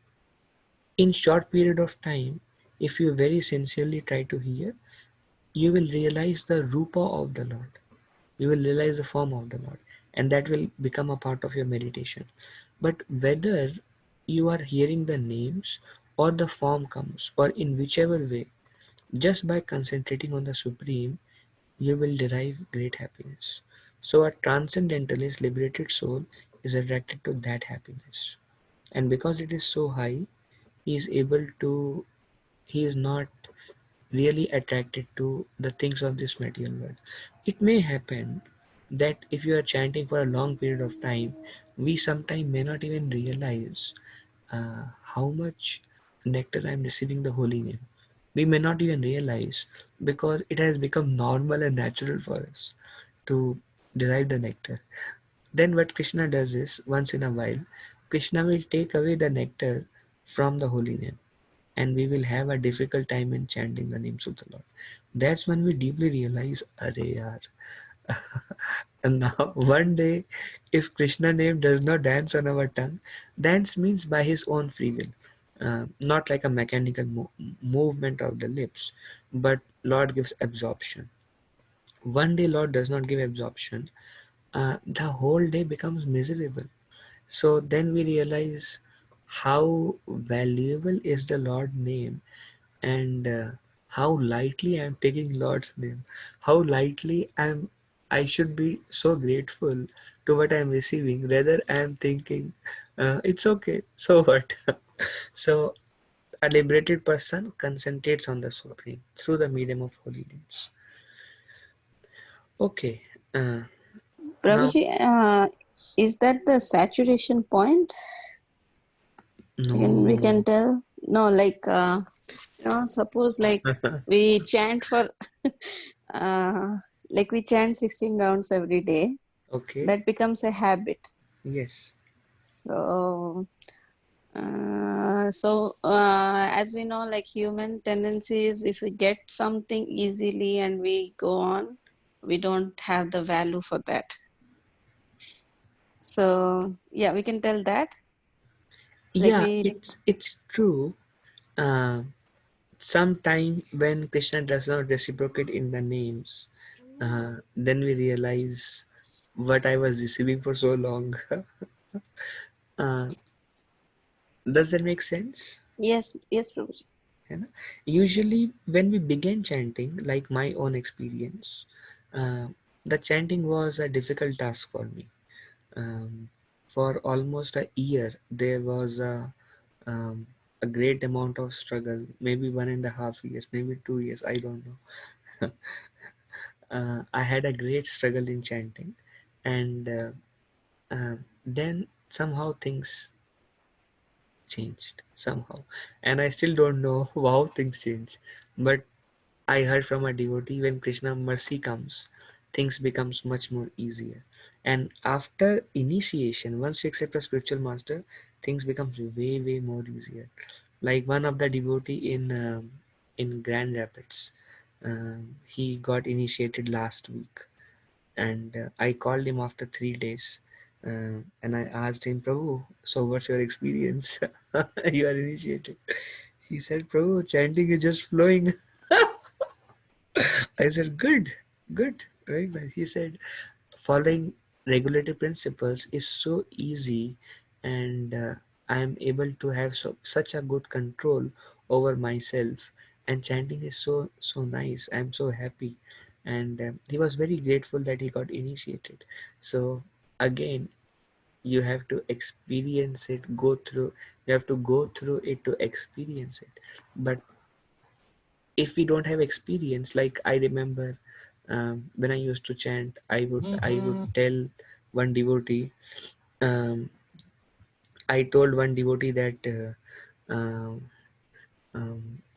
in short period of time, if you very sincerely try to hear, you will realize the rupa of the Lord. You will realize the form of the Lord, and that will become a part of your meditation. But whether you are hearing the names or the form comes, or in whichever way, just by concentrating on the Supreme, you will derive great happiness. So a transcendentalist liberated soul is attracted to that happiness. And because it is so high, he is able to, he is not really attracted to the things of this material world. It may happen that if you are chanting for a long period of time, we sometimes may not even realize how much nectar I am receiving the holy name. We may not even realize because it has become normal and natural for us to derive the nectar. Then what Krishna does is, once in a while, Krishna will take away the nectar from the holy name, and we will have a difficult time in chanting the names of the Lord. That's when we deeply realize, Arey yaar. And now one day, if Krishna name does not dance on our tongue, dance means by his own free will, not like a mechanical movement of the lips, but Lord gives absorption. One day Lord does not give absorption, the whole day becomes miserable. So then we realize how valuable is the Lord name, and how lightly I'm taking Lord's name, how lightly I should be so grateful to what I'm receiving. Rather, I'm thinking, it's okay, so what? So a liberated person concentrates on the Supreme through the medium of holy names. Okay, now, Prabhuji, is that the saturation point? We can no. tell. No, like suppose like we chant for like we chant 16 rounds every day. Okay, That becomes a habit. yes. So as we know, like human tendencies, if we get something easily and we go on, we don't have the value for that. So yeah, we can tell that. Like Yeah, we it's true. Uh, Sometime when Krishna does not reciprocate in the names, then we realize what I was receiving for so long. Does that make sense? Yes, yes, Prabhuji. है ना? Usually when we began chanting, like my own experience, uh, the chanting was a difficult task for me. For almost a year, there was a great amount of struggle, maybe 1.5 years, maybe 2 years, I don't know. I had a great struggle in chanting, and then somehow things changed somehow, and I still don't know how things changed. But I heard from a devotee, when Krishna mercy comes, things becomes much more easier. And after initiation, once you accept a spiritual master, things becomes way more easier. Like one of the devotee in Grand Rapids, he got initiated last week, and I called him after 3 days, and I asked him, Prabhu, so what's your experience? You are initiated. He said, Prabhu, chanting is just flowing. I said, good, good, very nice. He said, following regulative principles is so easy, and I am able to have such a good control over myself, and chanting is so nice. I'm so happy. And he was very grateful that he got initiated. So again, you have to experience it, you have to go through it to experience it. But if we don't have experience, like I remember, when I used to chant, I would tell one devotee, um, I told one devotee that,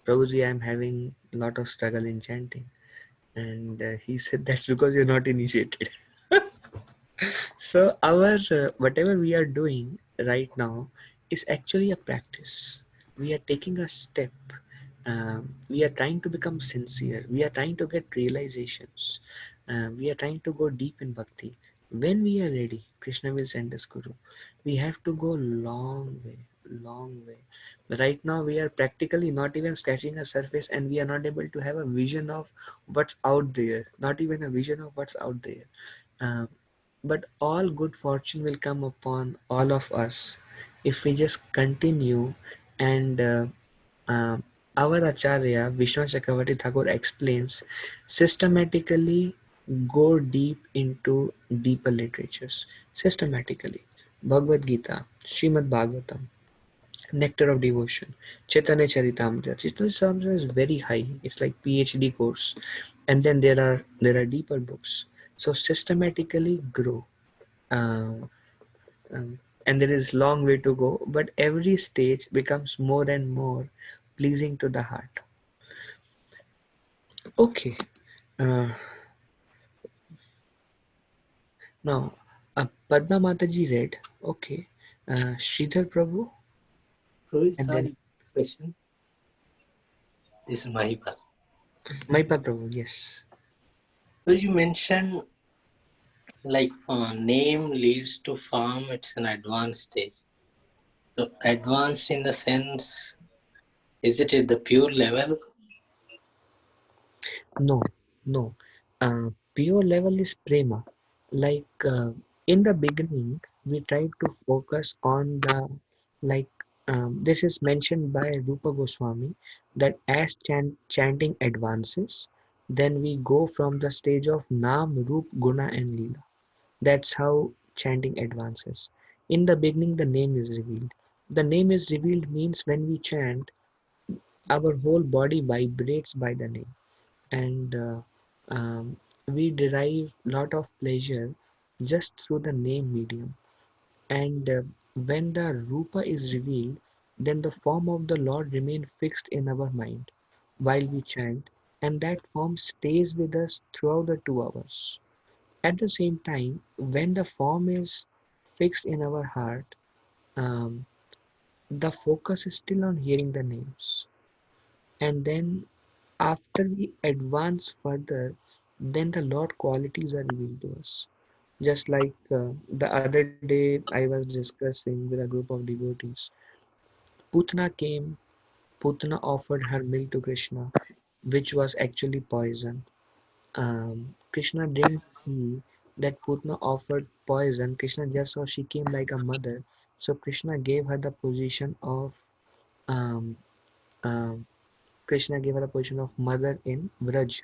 Prabhuji, I'm having a lot of struggle in chanting, and he said, that's because you're not initiated. So our whatever we are doing right now is actually a practice. We are taking a step. We are trying to become sincere. We are trying to get realizations. We are trying to go deep in bhakti. When we are ready, Krishna will send us Guru. We have to go long way, long way. Right now, we are practically not even scratching the surface, and we are not able to have a vision of what's out there. Not even a vision of what's out there. Um, but all good fortune will come upon all of us if we just continue. And uh, our Acharya, Vishnu Chakravarti Thakur, explains systematically go deep into deeper literatures. Systematically. Bhagavad Gita, Srimad Bhagavatam, Nectar of Devotion, Chaitanya Charitamrita. Chaitanya Charitamrita is very high. It's like PhD course. And then there are deeper books. So systematically grow. Um, and there is long way to go, but every stage becomes more and more pleasing to the heart. Okay. Uh, Now, Padma Mataji read. Okay. Sridhar Prabhu, Rohit, and then sorry, question. This is Mahipal. Maipa Prabhu. Yes. So you mentioned like name leads to form, it's an advanced stage. So advanced in the sense, is it at the pure level? No, no. Pure level is prema. Like in the beginning, we tried to focus on the, like, this is mentioned by Rupa Goswami, that as chanting advances, then we go from the stage of Nam, Rup, Guna, and Leela. That's how chanting advances. In the beginning, the name is revealed. The name is revealed means when we chant, our whole body vibrates by the name, and we derive lot of pleasure just through the name medium. And when the rupa is revealed, then the form of the Lord remains fixed in our mind while we chant, and that form stays with us throughout the 2 hours. At the same time, when the form is fixed in our heart, um, the focus is still on hearing the names. And then after we advance further, then the Lord qualities are revealed to us. Just like the other day I was discussing with a group of devotees. Putna came, Putna offered her milk to Krishna, which was actually poison. Krishna didn't see that Putna offered poison. Krishna just saw she came like a mother So Krishna gave her the position of um, um, Krishna gave her the position of mother in Vraj.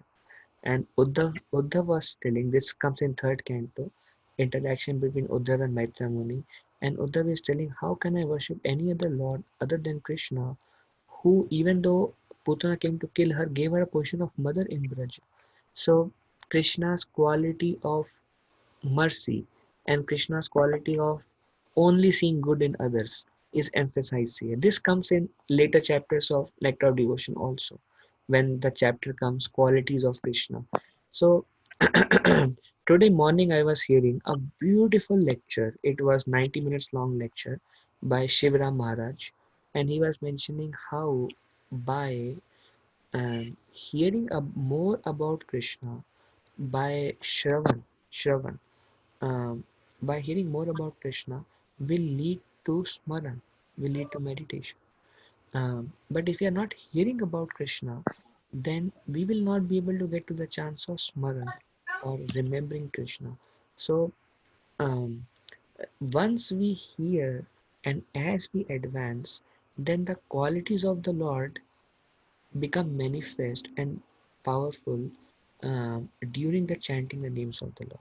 And Uddhav was telling, this comes in third canto, interaction between Uddhav and Maitra Muni. And Uddhav is telling, how can I worship any other Lord other than Krishna, who, even though Putana came to kill her, gave her a position of mother in Braj. So Krishna's quality of mercy and Krishna's quality of only seeing good in others is emphasized here. This comes in later chapters of Nectar of Devotion also, when the chapter comes qualities of Krishna. So today morning I was hearing a beautiful lecture. It was 90 minutes long lecture by Shivram Maharaj, and he was mentioning how by hearing more about Krishna by Shravan, um, by hearing more about Krishna will lead to smaran, will lead to meditation. But if we are not hearing about Krishna, then we will not be able to get to the chance of smaran or remembering Krishna. So um, once we hear and as we advance, then the qualities of the Lord become manifest and powerful during the chanting the names of the Lord.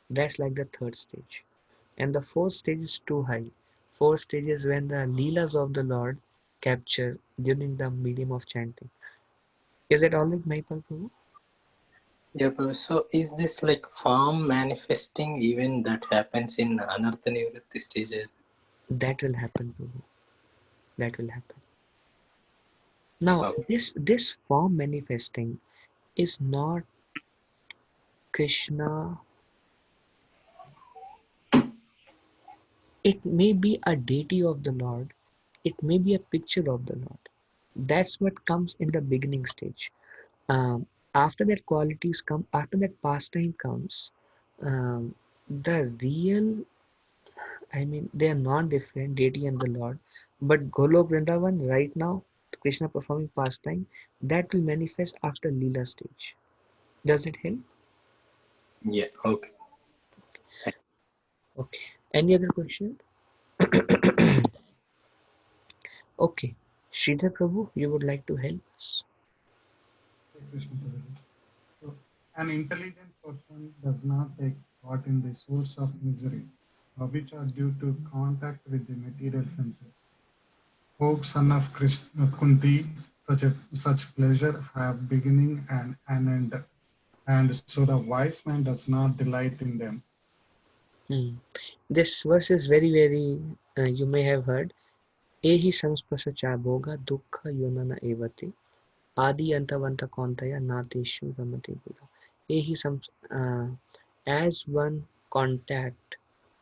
That's like the third stage. And the fourth stage is too high. Fourth stage is when the leelas of the Lord capture during the medium of chanting. Is it all right, Maipal Prabhu? Yeah, bro. So is this like form manifesting even that happens in Anartha Nivritti stages? That will happen, Prabhu. That will happen. Now, Okay. this form manifesting is not Krishna. It may be a deity of the Lord. It may be a picture of the Lord. That's what comes in the beginning stage. After that qualities come, after that pastime comes, the real, I mean, they are non-different, deity and the Lord. But Golok Vrindavan right now, Krishna performing pastime, that will manifest after Leela stage. Does it help? Yeah, okay. Okay. Any other question? Okay. Sridhar Prabhu, you would like to help us? Krishna Prabhu. So, an intelligent person does not take part in the source of misery, which are due to contact with the material senses. O son of Kunti, such pleasure have beginning and an end, and so the wise man does not delight in them. This verse is very, you may have heard. Ehi samspasa chaboga dukkha yonana evati adi antavanta kontaya nateshu ramati buddha. Ehi as one contact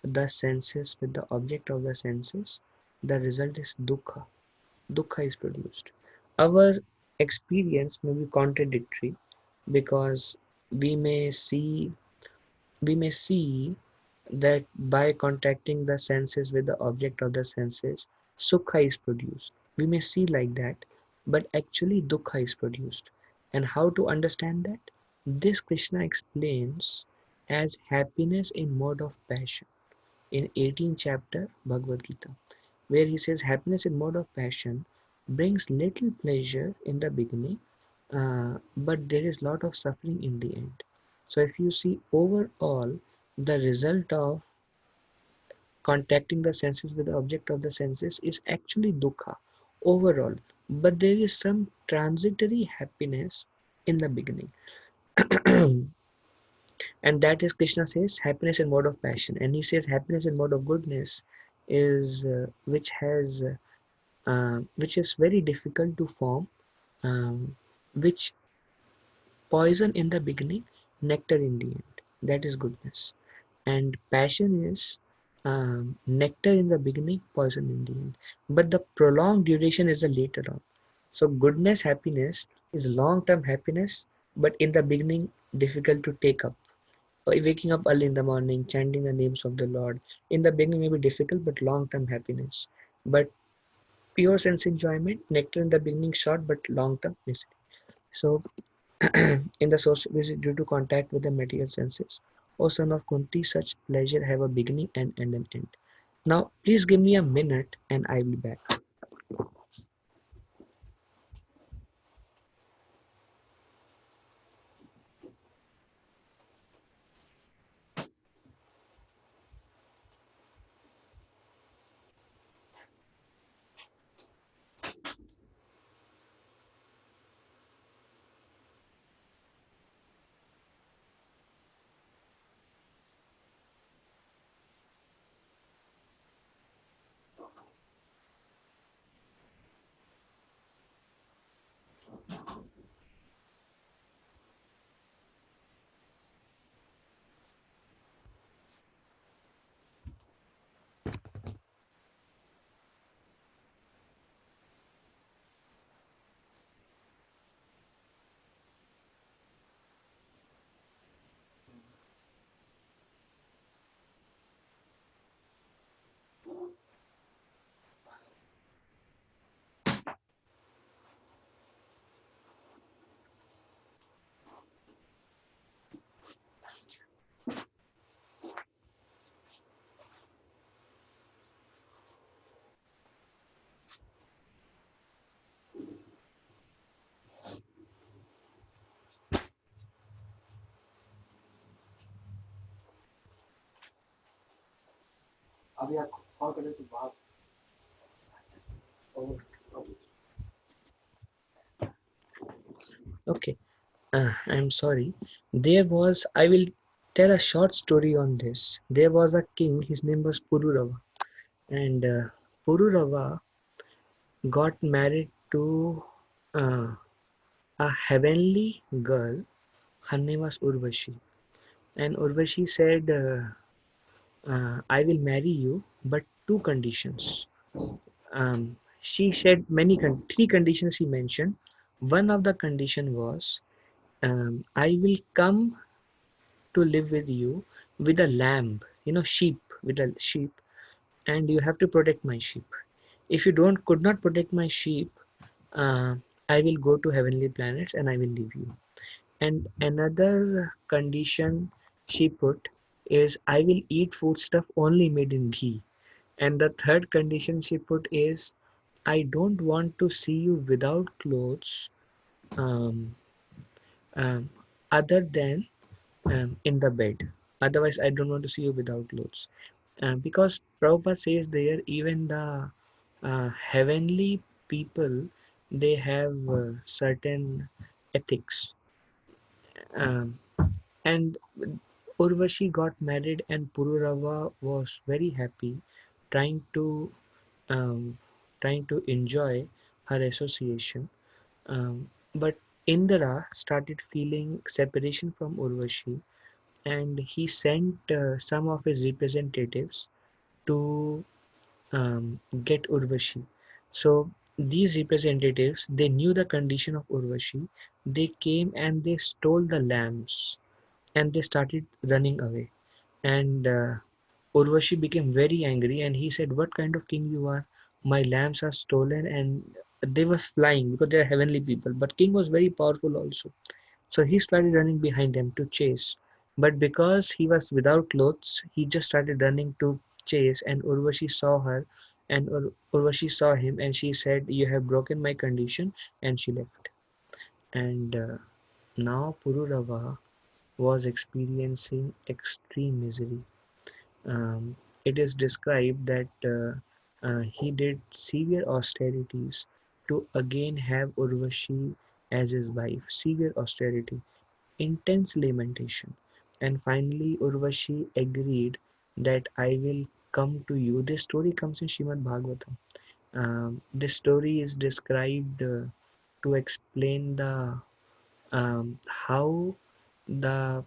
the senses with the object of the senses, the result is dukkha. Dukkha is produced. Our experience may be contradictory because we may see that by contacting the senses with the object of the senses, sukha is produced. We may see like that, but actually dukkha is produced. And how to understand that? This Krishna explains as happiness in mode of passion in 18th chapter Bhagavad Gita, where he says happiness in mode of passion brings little pleasure in the beginning, but there is lot of suffering in the end. So if you see overall, the result of contacting the senses with the object of the senses is actually dukkha overall, but there is some transitory happiness in the beginning. And that is Krishna says happiness in mode of passion, and he says happiness in mode of goodness is which is very difficult to form, which poison in the beginning, nectar in the end. That is goodness. And passion is nectar in the beginning, poison in the end. But the prolonged duration is the later on. So goodness, happiness is long-term happiness, but in the beginning, difficult to take up. Waking up early in the morning, chanting the names of the Lord. In the beginning may be difficult, but long-term happiness. But pure sense enjoyment, nectar in the beginning short, but long-term misery. So in the source visit due to contact with the material senses. O son of Kunti, such pleasure have a beginning and an end. Now, please give me a minute and I'll be back. Okay, I'm sorry. I will tell a short story on this. There was a king, his name was Pururava, and Pururava got married to uh, a heavenly girl. Her name was Urvashi, and Urvashi said, I will marry you, but two conditions. She said three conditions she mentioned. One of the condition was, I will come to live with you with a lamb, sheep, with a sheep, and you have to protect my sheep. If you don't could not protect my sheep, uh, I will go to heavenly planets and I will leave you. And another condition she put is, I will eat foodstuff only made in ghee. And the third condition she put is, I don't want to see you without clothes, um, um, other than in the bed. Otherwise, I don't want to see you without clothes. Because Prabhupada says there, even the heavenly people, they have certain ethics. Um, and Urvashi got married, and Pururava was very happy, trying to um, trying to enjoy her association. But Indra started feeling separation from Urvashi, and he sent some of his representatives to get Urvashi. So these representatives, they knew the condition of Urvashi. They came and they stole the lambs, and they started running away. And Urvashi became very angry, and he said, "What kind of king you are? My lambs are stolen." And they were flying because they are heavenly people. But king was very powerful also. So he started running behind them to chase. But because he was without clothes, he just started running to chase. And Urvashi saw her, and Urvashi saw him, and she said, "You have broken my condition," and she left. And now Pururava was experiencing extreme misery. It is described that he did severe austerities to again have Urvashi as his wife. Severe austerity, intense lamentation, and finally Urvashi agreed that I will come to you. This story comes in Shrimad Bhagavatam. This story is described to explain the how the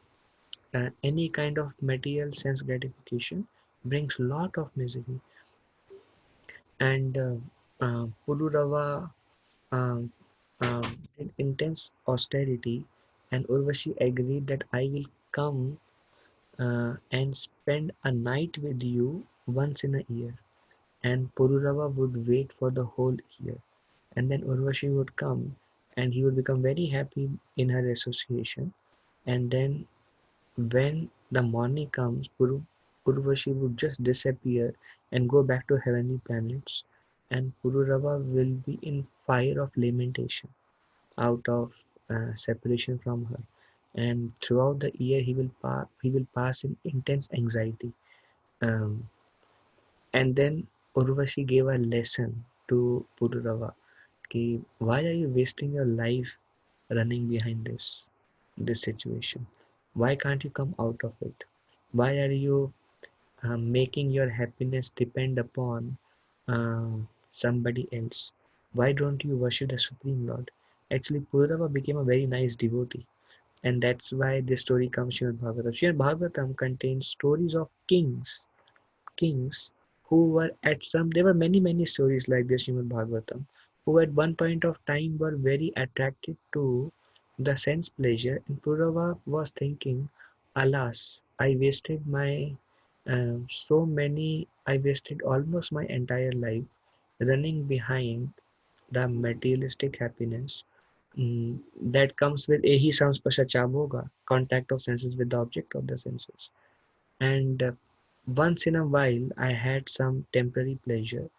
any kind of material sense gratification brings lot of misery. And Pururava um, did intense austerity, and Urvashi agreed that I will come and spend a night with you once in a year. And Pururava would wait for the whole year. And then Urvashi would come, and he would become very happy in her association. And then when the morning comes, Urvashi would just disappear and go back to heavenly planets, and Pururava will be in fire of lamentation out of separation from her. And throughout the year, he will pass in intense anxiety. Um, and then Urvashi gave a lesson to Pururava. Ki, why are you wasting your life running behind this situation? Why can't you come out of it? Why are you making your happiness depend upon uh, somebody else? Why don't you worship the Supreme Lord? Actually, Purava became a very nice devotee, and that's why this story comes Srimad Bhagavatam. Srimad Bhagavatam contains stories of kings who were at some. There were many stories like this Srimad Bhagavatam, who at one point of time were very attracted to the sense pleasure, and Purava was thinking, alas, I wasted almost my entire life running behind the materialistic happiness that comes with ehi samspasha chaboga, contact of senses with the object of the senses. And once in a while, I had some temporary pleasure,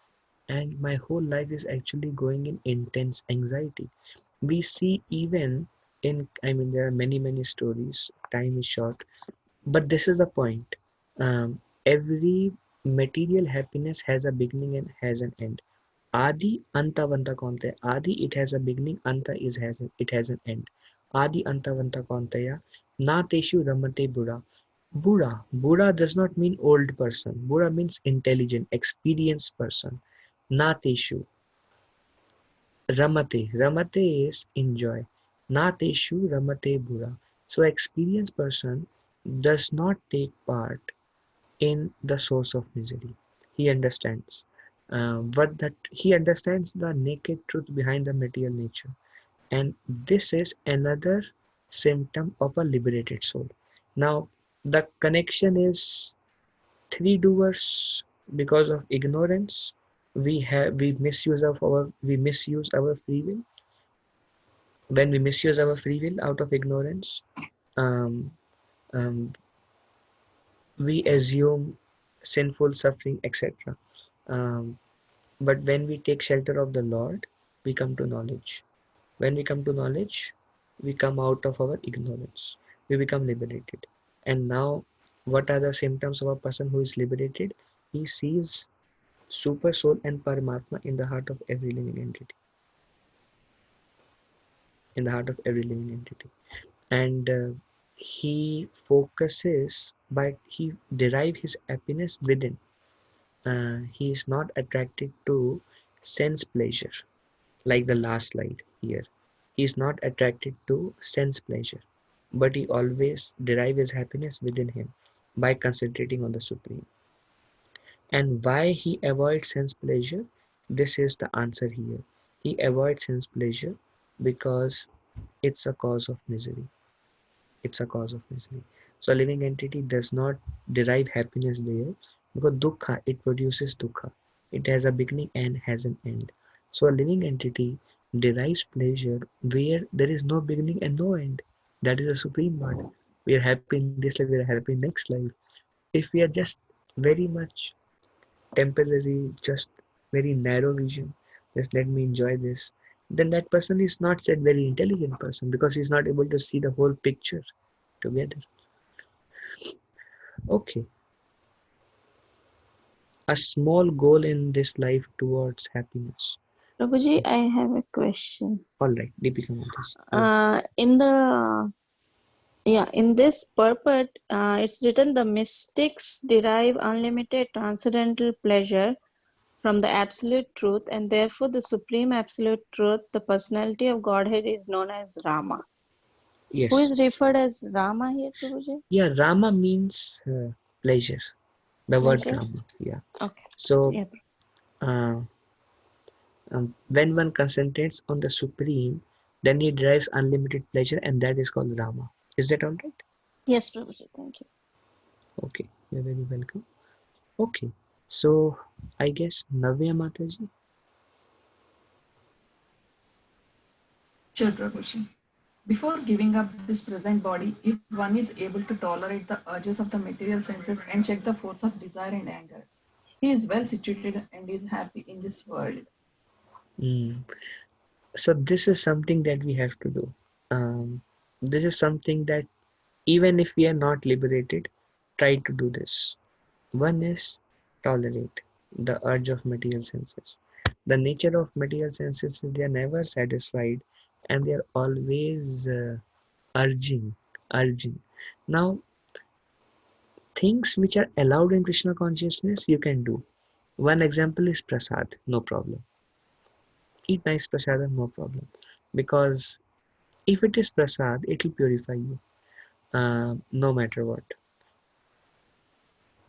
and my whole life is actually going in intense anxiety. We see even there are many stories. Time is short, but this is the point. Every material happiness has a beginning and has an end. Adi antavanta kaunteya. Adi, it has a beginning. Anta it has an end. Adi antavanta kauntaya. Na teshu ramate buddha. Buddha does not mean old person. Buddha means intelligent, experienced person. Na teshu. Ramate. Ramate is enjoy. Na teshu ramate buddha. So experienced person does not take part in the source of misery. He understands he understands the naked truth behind the material nature, and this is another symptom of a liberated soul. Now, the connection is three doers. Because of ignorance, we misuse our free will. When we misuse our free will out of ignorance, um, um, we assume sinful suffering, etc. But when we take shelter of the Lord, we come to knowledge. When we come to knowledge, we come out of our ignorance. We become liberated. And now, what are the symptoms of a person who is liberated? He sees Super Soul and Paramatma in the heart of every living entity. In the heart of every living entity. And he derive his happiness within. He is not attracted to sense pleasure, like the last slide here. He is not attracted to sense pleasure, but he always derive his happiness within him by concentrating on the Supreme. And why he avoids sense pleasure? This is the answer here. He avoids sense pleasure because it's a cause of misery. It's a cause of misery. So a living entity does not derive happiness there because dukkha, it produces dukkha. It has a beginning and has an end. So a living entity derives pleasure where there is no beginning and no end. That is the Supreme Lord. We are happy in this life, we are happy in next life. If we are just very much temporary, just very narrow vision, just let me enjoy this, then that person is not said very intelligent person because he's not able to see the whole picture together. Okay, a small goal in this life towards happiness. Prabhuji, I have a question. All right, Deepika Mataji. In this purport, it's written the mystics derive unlimited transcendental pleasure from the absolute truth, and therefore the supreme absolute truth, the personality of Godhead, is known as Rama. Yes. Who is referred as Rama here, Prabhuji? Yeah, Rama means pleasure. The word Pleasure? Rama. Yeah. Okay. So, Yeah. when one concentrates on the Supreme, then he derives unlimited pleasure, and that is called Rama. Is that all right? Yes, Prabhuji. Thank you. Okay, you're very welcome. Okay, so I guess Navya Mataji. Sure, Prabhuji. Before giving up this present body, if one is able to tolerate the urges of the material senses and check the force of desire and anger, he is well situated and is happy in this world. So this is something that we have to do. This is something that even if we are not liberated, try to do this. One is tolerate the urge of material senses. The nature of material senses is they are never satisfied and they are always urging, urging. Now, things which are allowed in Krishna consciousness, you can do. One example is prasad, no problem. Eat nice prasad, no problem. Because if it is prasad, it will purify you, no matter what.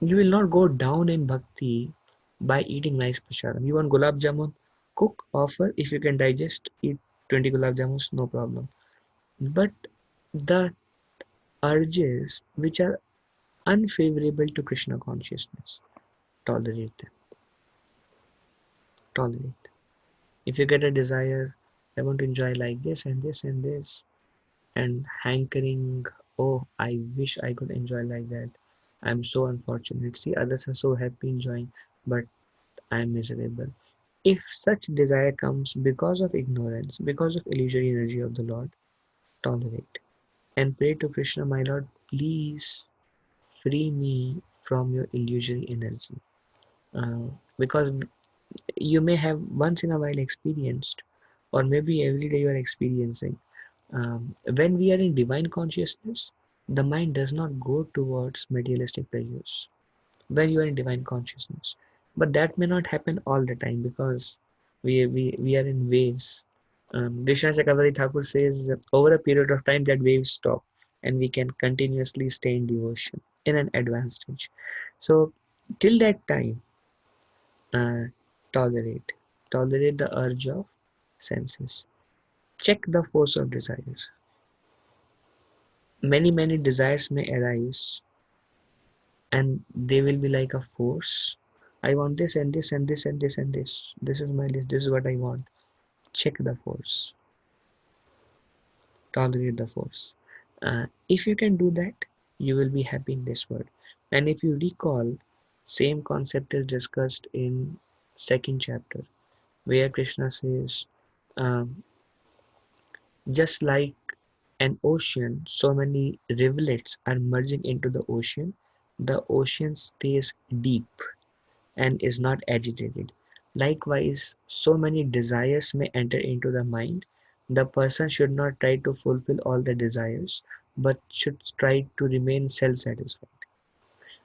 You will not go down in bhakti by eating nice prasadam. You want gulab jamun, cook, offer. If you can digest, eat 20 gulab jamuns, no problem. But the urges which are unfavorable to Krishna consciousness, tolerate them. Tolerate. If you get a desire, I want to enjoy like this and this and this, and hankering, oh, I wish I could enjoy like that. I'm so unfortunate. See, others are so happy enjoying, but I'm miserable. If such desire comes because of ignorance, because of illusory energy of the Lord, tolerate and pray to Krishna, my Lord, please free me from your illusory energy. Because you may have once in a while experienced, or maybe every day you are experiencing, when we are in divine consciousness, the mind does not go towards materialistic pleasures when you are in divine consciousness. But that may not happen all the time because we are in waves. Krishna Chakravarti Thakur says over a period of time that waves stop and we can continuously stay in devotion in an advanced stage. So till that time, uh, tolerate. Tolerate the urge of senses. Check the force of desire. Many desires may arise and they will be like a force. I want this and this and this and this and this. This is my list. This is what I want. Check the force. Tolerate the force. If you can do that, you will be happy in this world. And if you recall, same concept is discussed in second chapter, where Krishna says, um, just like an ocean, so many rivulets are merging into the ocean. The ocean stays deep and is not agitated. Likewise, so many desires may enter into the mind. The person should not try to fulfill all the desires, but should try to remain self-satisfied.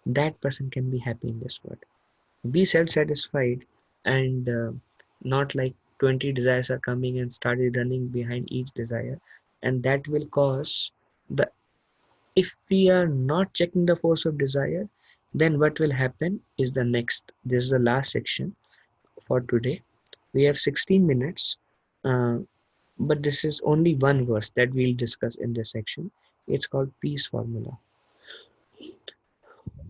That person can be happy in this world. Be self-satisfied and not like 20 desires are coming and started running behind each desire, and that will cause the, if we are not checking the force of desire, then what will happen is the next, this is the last section for today. We have 16 minutes, uh, but this is only one verse that we'll discuss in this section. It's called peace formula.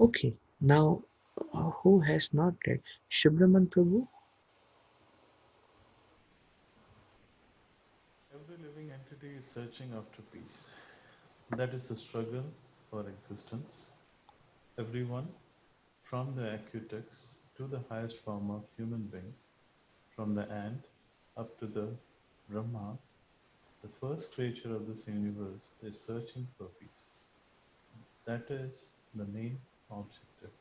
Okay, now who has not read? Shubhraman Prabhu? Every living entity is searching after peace. That is the struggle for existence. Everyone, from the Acutex to the highest form of human being, from the ant up to the Brahma, the first creature of this universe is searching for peace. That is the main objective.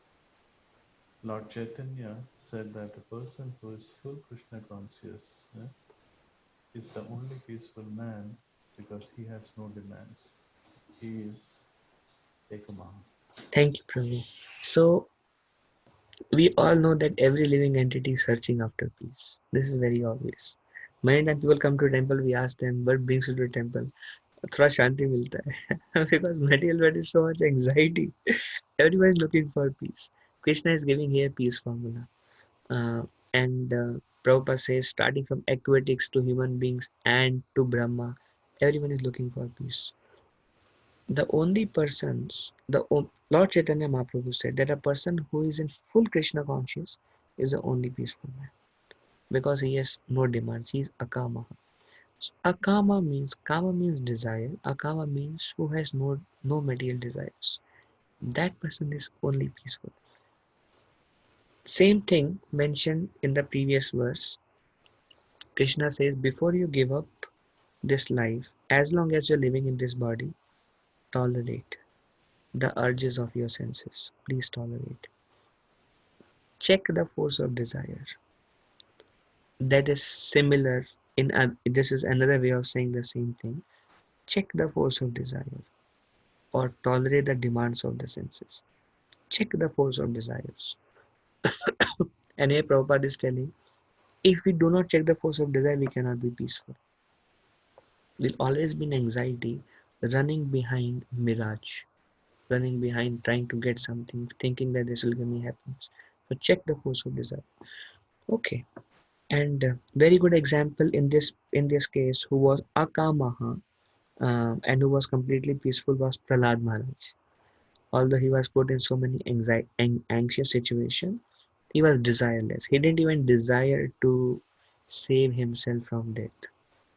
Lord Chaitanya said that a person who is full Krishna consciousness is the only peaceful man because he has no demands. He is Ekamaha. Thank you, Prabhu. So we all know that every living entity is searching after peace. This is very obvious. Many times people come to a temple, we ask them, what brings you to a temple? थोड़ा शांति मिलता है because material world is so much anxiety. Everyone is looking for peace. Krishna is giving here peace formula, and Prabhupada says starting from aquatics to human beings and to Brahma, everyone is looking for peace. The only persons, Lord Chaitanya Mahaprabhu said that a person who is in full Krishna conscious is the only peaceful man because he has no demands. He is akamaha. Akama means, kama means desire. Akama means who has no material desires. That person is only peaceful. Same thing mentioned in the previous verse. Krishna says, before you give up this life, as long as you're living in this body, tolerate the urges of your senses. Please tolerate. Check the force of desire. That is similar in this is another way of saying the same thing. Check the force of desire or tolerate the demands of the senses. Check the force of desires. And here Prabhupada is telling, if we do not check the force of desire, we cannot be peaceful. There'll always be an anxiety running behind mirage, running behind trying to get something, thinking that this will give me happiness. So check the force of desire. Okay. And very good example in this case, who was Akamaha and who was completely peaceful, was Prahlad Maharaj. Although he was put in so many anxious situations, he was desireless. He didn't even desire to save himself from death.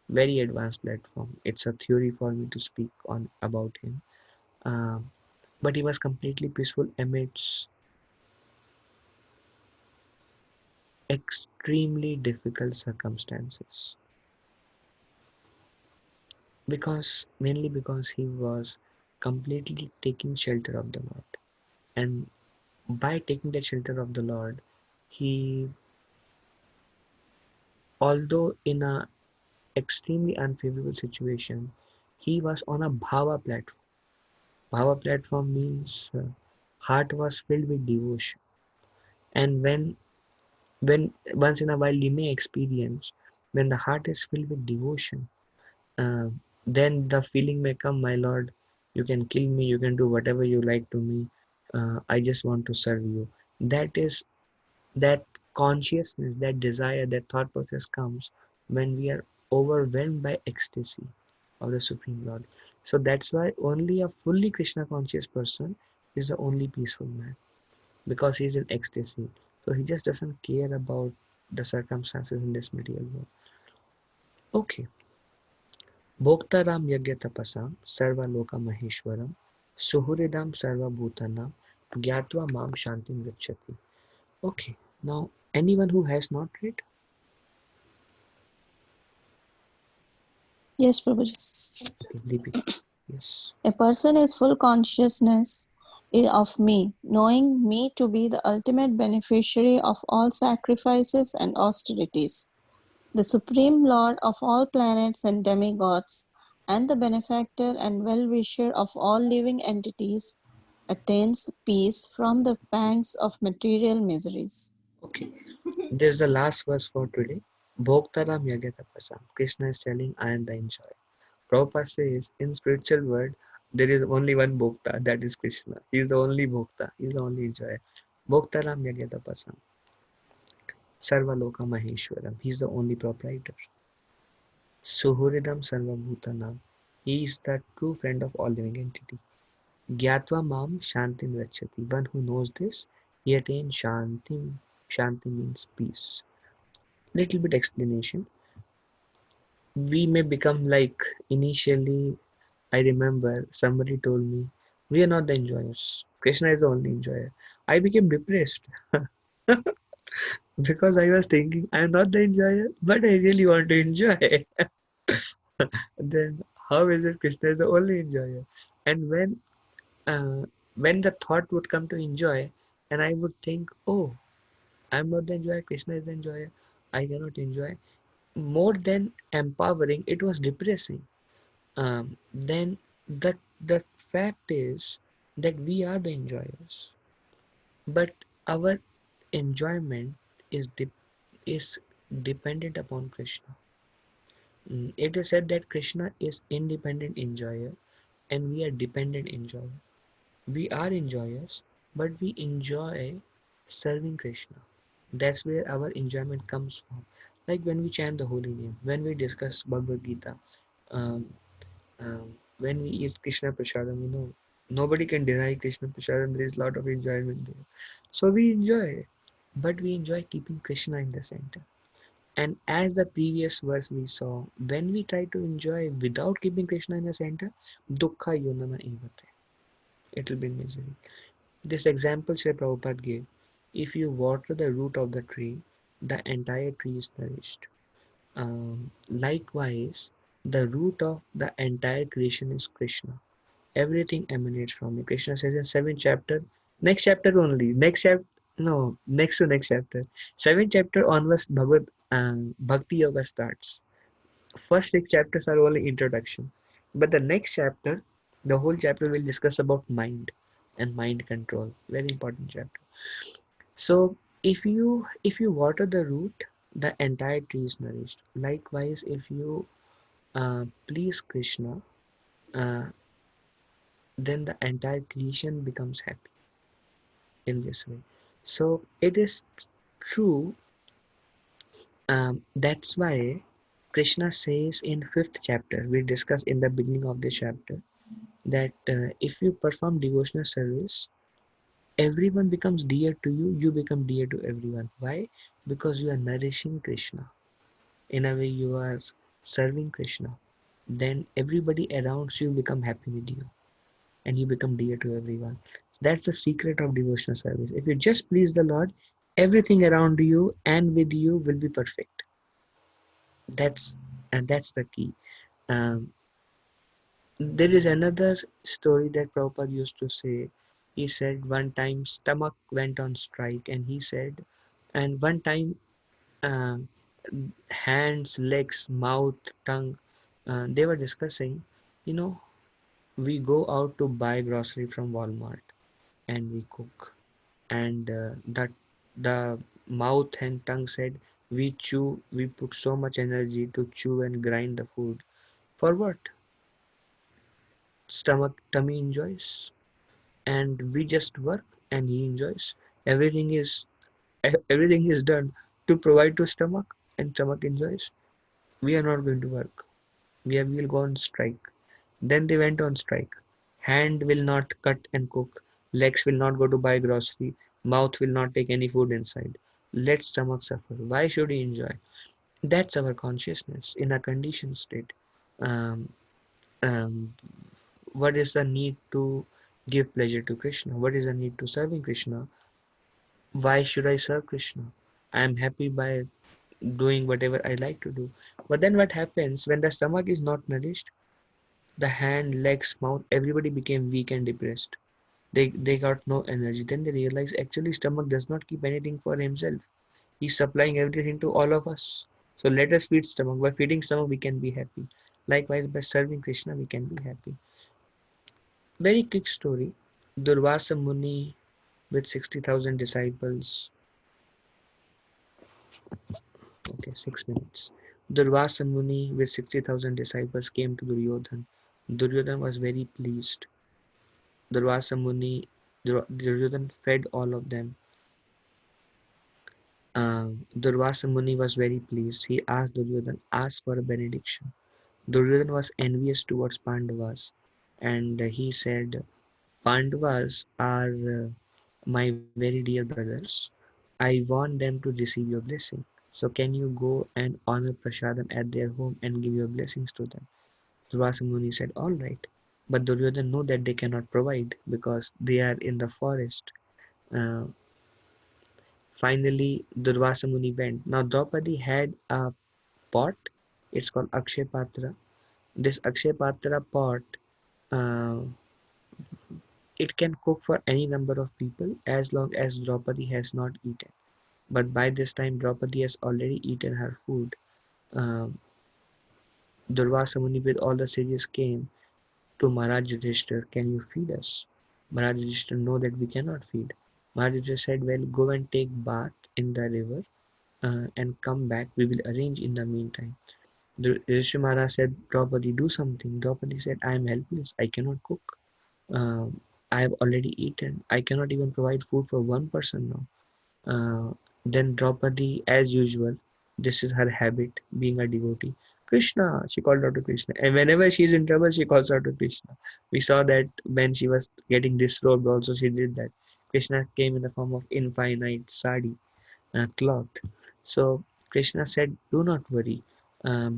Very advanced platform. It's a theory for me to speak on about him. Um, but he was completely peaceful amidst extremely difficult circumstances. Mainly because he was completely taking shelter of the Lord. And by taking the shelter of the Lord, he, although in a extremely unfavorable situation, he was on a bhava platform. Bhava platform means heart was filled with devotion. And when once in a while you may experience, when the heart is filled with devotion, uh, then the feeling may come, my Lord, you can kill me, you can do whatever you like to me. I just want to serve you. That is that consciousness, that desire, that thought process comes when we are overwhelmed by ecstasy of the Supreme Lord. So that's why only a fully Krishna conscious person is the only peaceful man, because he's in ecstasy. So he just doesn't care about the circumstances in this material world. Okay. Bhoktaram yagya tapasam sarva loka maheshwaram suhuridam sarva bhutanam gyatva mam shantim gacchati. Okay. Now anyone who has not read? Yes, Prabhuji. Okay, Deepika. Yes. A person is full consciousness of me, knowing me to be the ultimate beneficiary of all sacrifices and austerities, the supreme lord of all planets and demigods, and the benefactor and well-wisher of all living entities, attains peace from the pangs of material miseries. Okay. This is the last verse for today. Bhoktaram yagya tapasam. Krishna is telling, I am the enjoyer. Prabhupada says, in spiritual world, there is only one Bhokta, that is Krishna. He is the only Bhokta. He is the only enjoyer. Bhoktaram yagya tapasam. Sarva loka maheshwaram. He is the only proprietor. Suhuridam sarva bhutanam. He is the true friend of all living entity. Gyatva mam shantim rachati. One who knows this, he attains shantim. Shanti means peace. Little bit explanation. We may become like, initially, I remember somebody told me, we are not the enjoyers. Krishna is the only enjoyer. I became depressed because I was thinking, I am not the enjoyer, but I really want to enjoy. Then how is it Krishna is the only enjoyer? And uh, when the thought would come to enjoy, and I would think, oh, I'm not the enjoyer, Krishna is the enjoyer, I cannot enjoy. More than empowering, it was depressing. Then the fact is that we are the enjoyers, but our enjoyment is dependent upon Krishna. It is said that Krishna is independent enjoyer and we are dependent enjoyer. We are enjoyers, but we enjoy serving Krishna. That's where our enjoyment comes from. Like when we chant the holy name, when we discuss Bhagavad Gita, um, when we eat Krishna Prasadam, nobody can deny Krishna Prasadam. There is a lot of enjoyment there. So we enjoy, but we enjoy keeping Krishna in the center. And as the previous verse we saw, when we try to enjoy without keeping Krishna in the center, dukkha yonana evate. It will be misery. This example Sri Prabhupada gave. If you water the root of the tree, the entire tree is nourished. Likewise, the root of the entire creation is Krishna. Everything emanates from him. Krishna says in 7th chapter, next chapter only, next chapter, no, next to next chapter. 7th chapter onwards, Bhakti Yoga starts. First 6 chapters are only introduction. But the next chapter, the whole chapter will discuss about mind and mind control. Very important chapter. So if you water the root, the entire tree is nourished. Likewise, if you please Krishna, uh, then the entire creation becomes happy in this way. So it is true. That's why Krishna says in 5th chapter, we discussed in the beginning of this chapter, that if you perform devotional service, everyone becomes dear to you, you become dear to everyone. Why? Because you are nourishing Krishna. In a way, you are serving Krishna. Then everybody around you become happy with you, and you become dear to everyone. That's the secret of devotional service. If you just please the Lord, everything around you and with you will be perfect. That's the key. Um, there is another story that Prabhupada used to say. He said one time stomach went on strike, and he said, and one time uh, hands, legs, mouth, tongue, they were discussing, you know, we go out to buy grocery from Walmart and we cook, and that the mouth and tongue said, we put so much energy to chew and grind the food. For what? Stomach, tummy enjoys, and we just work and he enjoys. Everything is everything is done to provide to stomach, and stomach enjoys. We are not going to work. Will go on strike. Then they went on strike. Hand will not cut and cook. Legs will not go to buy grocery. Mouth will not take any food inside. Let stomach suffer. Why should he enjoy? That's our consciousness in a conditioned state. Um, um, what is the need to give pleasure to Krishna? What is the need to serving Krishna? Why should I serve Krishna? I am happy by doing whatever I like to do. But then what happens when the stomach is not nourished? The hand, legs, mouth, everybody became weak and depressed. They got no energy. Then they realized actually stomach does not keep anything for himself. He's supplying everything to all of us. So let us feed stomach. By feeding stomach, we can be happy. Likewise, by serving Krishna, we can be happy. Very quick story. Durvasa Muni with 60,000 disciples. Okay, 6 minutes. Durvasa Muni with 60,000 disciples came to Duryodhan. Duryodhan was very pleased. Durvasa Muni, Duryodhan fed all of them. Durvasa Muni was very pleased. He asked Duryodhan, ask for a benediction. Duryodhan was envious towards Pandavas, and he said, Pandavas are my very dear brothers. I want them to receive your blessing. So can you go and honor Prasadam at their home and give your blessings to them? Durvasa Muni said, all right. But Duryodhan knew that they cannot provide because they are in the forest. Uh, Finally, Durvasa Muni went. Now Draupadi had a pot. It's called Akshay Patra. This Akshay Patra pot, uh, it can cook for any number of people as long as Draupadi has not eaten. But by this time, Draupadi has already eaten her food. Um Durvasa Muni with all the sages came to Maharaj Yudhishthir, can you feed us? Maharaj Yudhishthir, know that we cannot feed. Maharaj Yudhishthir said, well, go and take bath in the river and come back. We will arrange in the meantime. The Yudhishthir Maharaj said, Draupadi, do something. Draupadi said, I am helpless. I cannot cook. I have already eaten. I cannot even provide food for one person now. Then Draupadi, as usual, this is her habit, being a devotee. Krishna, she called out to Krishna. And whenever she is in trouble, she calls out to Krishna. We saw that when she was getting disrobed also, she did that. Krishna came in the form of infinite sari, cloth. So Krishna said, "Do not worry,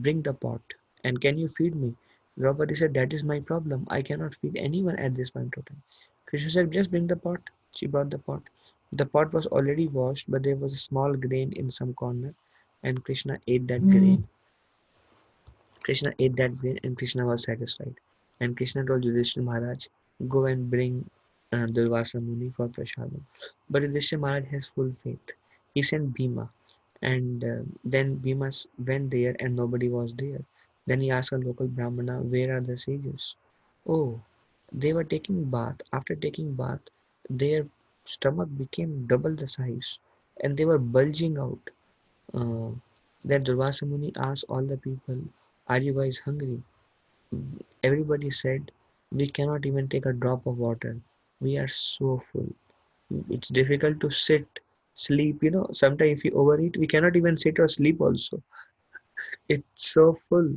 bring the pot. And can you feed me?" Draupadi said, "That is my problem. I cannot feed anyone at this point of time." Krishna said, "Just bring the pot." She brought the pot. The pot was already washed, but there was a small grain in some corner, and Krishna ate that grain. Krishna ate that grain, and Krishna was satisfied. And Krishna told Yudhishthira Maharaj, "Go and bring Durvasa Muni for prasadam." But Yudhishthira Maharaj has full faith. He sent Bhima, and then Bhima went there, and nobody was there. Then he asked a local Brahmana, "Where are the sages?" "Oh, they were taking bath. After taking bath, their stomach became double the size, and they were bulging out." Uh, then Durvasa Muni asked all the people, "Are you guys hungry?" Everybody said, "We cannot even take a drop of water. We are so full. It's difficult to sit, sleep. Sometimes if you overeat, we cannot even sit or sleep also. It's so full."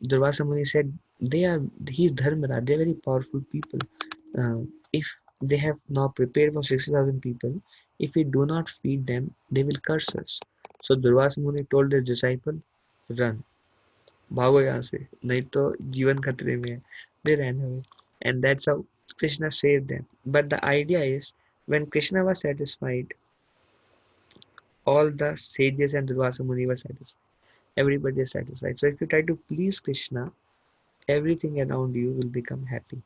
Durvasa Muni said, he's Dharmara, they're very powerful people. If they have now prepared for 60,000 people, if we do not feed them, they will curse us. So Durvasa Muni told his disciple, "Run, भागो यहाँ से, नहीं तो जीवन खतरे में है." They ran away, and that's how Krishna saved them. But the idea is, when Krishna was satisfied, all the sages and Durvasa Muni were satisfied. Everybody is satisfied. So if you try to please Krishna, everything around you will become happy.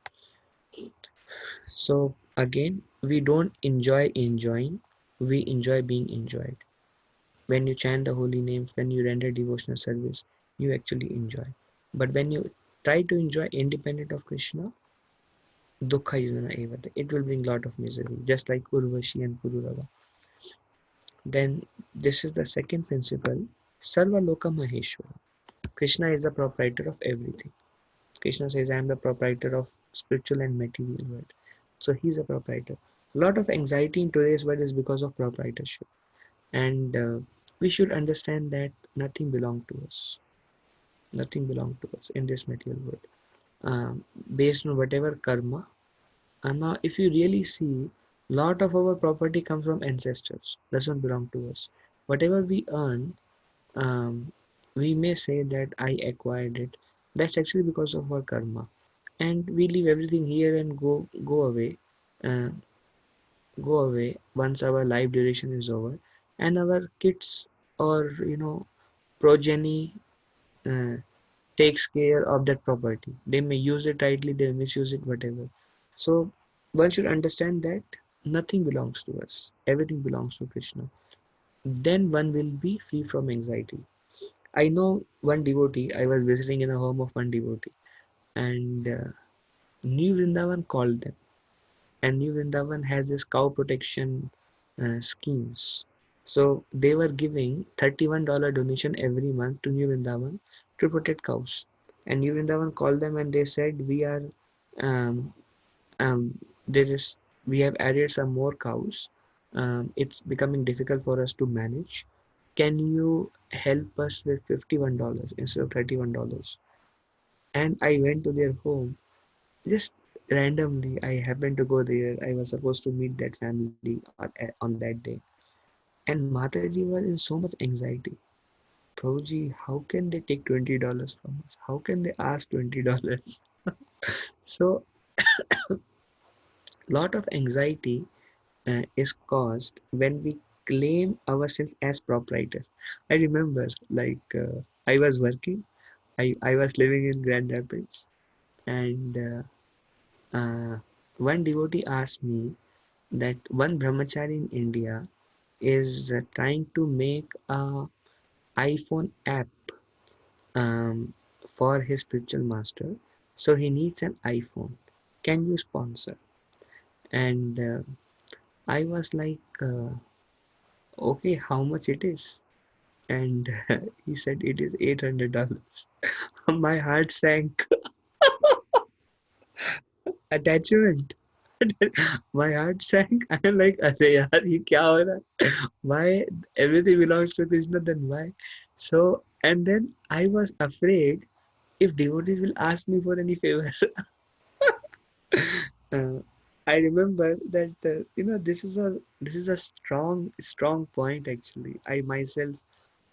So again, we don't enjoy enjoying, we enjoy being enjoyed. When you chant the holy names, when you render devotional service, you actually enjoy. But when you try to enjoy independent of Krishna, dukkha yunana evata, it will bring lot of misery, just like Urvashi and Pururava. Then this is the second principle, Sarva Loka Maheshwara. Krishna is the proprietor of everything. Krishna says, "I am the proprietor of spiritual and material world." So he's a proprietor. A lot of anxiety in today's world is because of proprietorship. And we should understand that nothing belongs to us. Nothing belongs to us in this material world. Based on whatever karma. And now if you really see, lot of our property comes from ancestors. Doesn't belong to us. Whatever we earn, um, we may say that I acquired it. That's actually because of our karma, and we leave everything here and uh, go away once our life duration is over, and our kids or progeny uh, takes care of that property. They may use it rightly, they misuse it, whatever. So one should understand that nothing belongs to us, everything belongs to Krishna. Then one will be free from anxiety. I know one devotee. I was visiting in a home of one devotee, and New Vrindavan called them. And New Vrindavan has this cow protection schemes. So they were giving $31 donation every month to New Vrindavan to protect cows. And New Vrindavan called them and they said, um, um, there is we have added some more cows. It's becoming difficult for us to manage. Can you help us with $51 instead of $31? And I went to their home just randomly. I happened to go there. I was supposed to meet that family on that day. And Mataji was in so much anxiety. Prabhuji, how can they take $20 from us? How can they ask $20? So lot of anxiety is caused when we claim ourselves as proprietor. I remember, I was working. I was living in Grand Rapids, and one devotee asked me that one brahmachari in India is trying to make a iPhone app um, for his spiritual master. So he needs an iPhone. Can you sponsor? And I was like, okay, how much it is? And he said it is $800. My heart sank. Attachment. My heart sank. I'm like, "Arey yaar, ye kya ho raha hai? Why everything belongs to Krishna? Then why?" So, and then I was afraid if devotees will ask me for any favor. uh, I remember that this is a strong point actually. I myself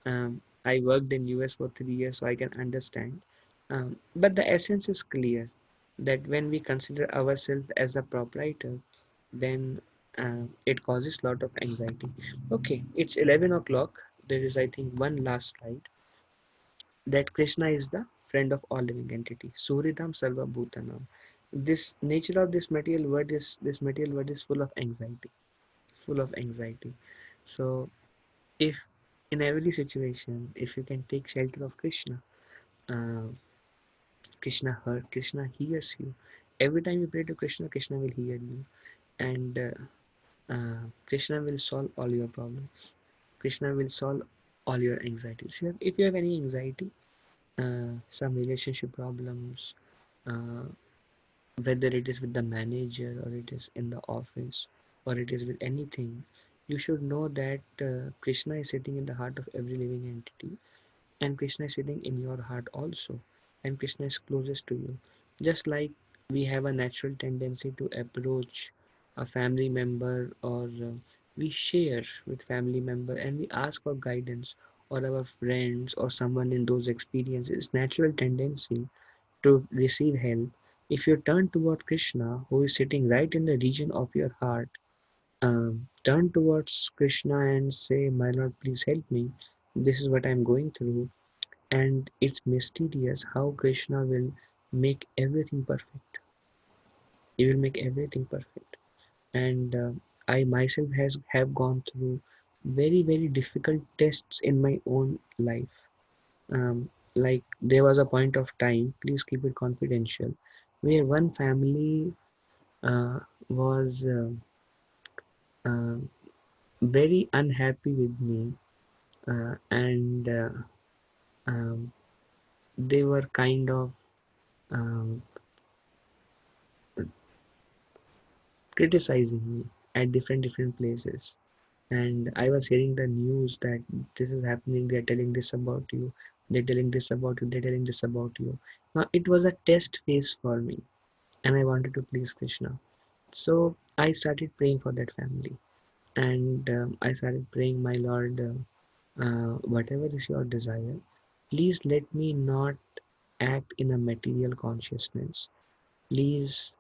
I worked in US for 3 years, so I can understand. But the essence is clear that when we consider ourselves as a proprietor, then it causes a lot of anxiety. Okay, it's 11 o'clock. There is, I think, one last slide, that Krishna is the friend of all living entities. Suridam Sarva Bhutanam. This nature of this material world is full of anxiety, full of anxiety. So if in every situation, if you can take shelter of Krishna, uh, Krishna hears you. Every time you pray to Krishna, Krishna will hear you, and Krishna will solve all your problems. Krishna will solve all your anxieties. If you have any anxiety, some relationship problems, uh, whether it is with the manager or it is in the office or it is with anything, you should know that Krishna is sitting in the heart of every living entity, and Krishna is sitting in your heart also, and Krishna is closest to you. Just like we have a natural tendency to approach a family member, or we share with family member and we ask for guidance, or our friends or someone in those experiences, natural tendency to receive help. If you turn toward Krishna, who is sitting right in the region of your heart, turn towards Krishna and say, "My Lord, please help me. This is what I'm going through." And it's mysterious how Krishna will make everything perfect. He will make everything perfect. And I myself have gone through very difficult tests in my own life. Like there was a point of time, please keep it confidential, where one family uh, was uh, very unhappy with me, and um, they were kind of um, criticizing me at different places. And I was hearing the news that this is happening, they're telling this about you, they're telling this about you, they're telling this about you. Now it was a test phase for me, and I wanted to please Krishna. So I started praying for that family, and I started praying, "My Lord, whatever is your desire, please let me not act in a material consciousness. Please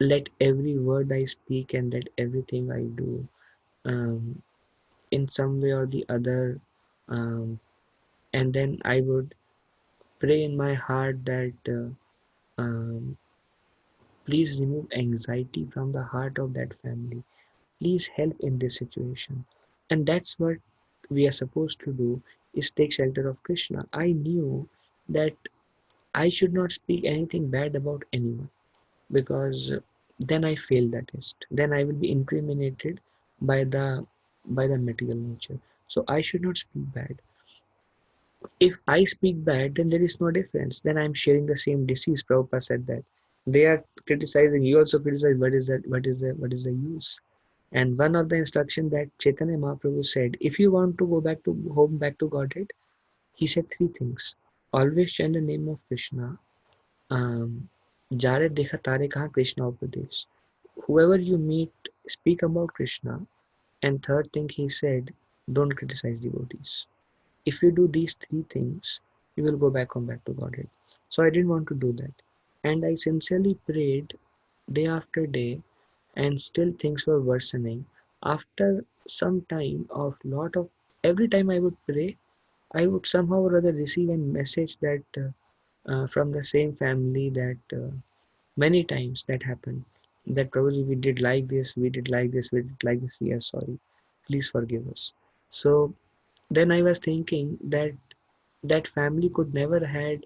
let every word I speak and let everything I do, um, in some way or the other." And then I would pray in my heart that please remove anxiety from the heart of that family. Please help in this situation. And that's what we are supposed to do, is take shelter of Krishna. I knew that I should not speak anything bad about anyone, because then I fail the test. Then I will be incriminated by the material nature. So I should not speak bad. If I speak bad, then there is no difference. Then I'm sharing the same disease. Prabhupada said that. They are criticizing, you also criticize. What is that? What is the use? And one of the instruction that Chaitanya Mahaprabhu said, if you want to go back to home, back to Godhead, he said three things. Always chant the name of Krishna. Jare dekha tare kaha Krishna upadesh. Whoever you meet, speak about Krishna. And third thing he said, don't criticize devotees. If you do these three things, you will go back to Godhead. So I didn't want to do that. And I sincerely prayed day after day, and still things were worsening. After some time of lot of, every time I would pray, I would somehow or other receive a message that from the same family, that many times that happened, that probably we did like this, we did like this, we did like this, we are sorry. Please forgive us. So then I was thinking that that family could never had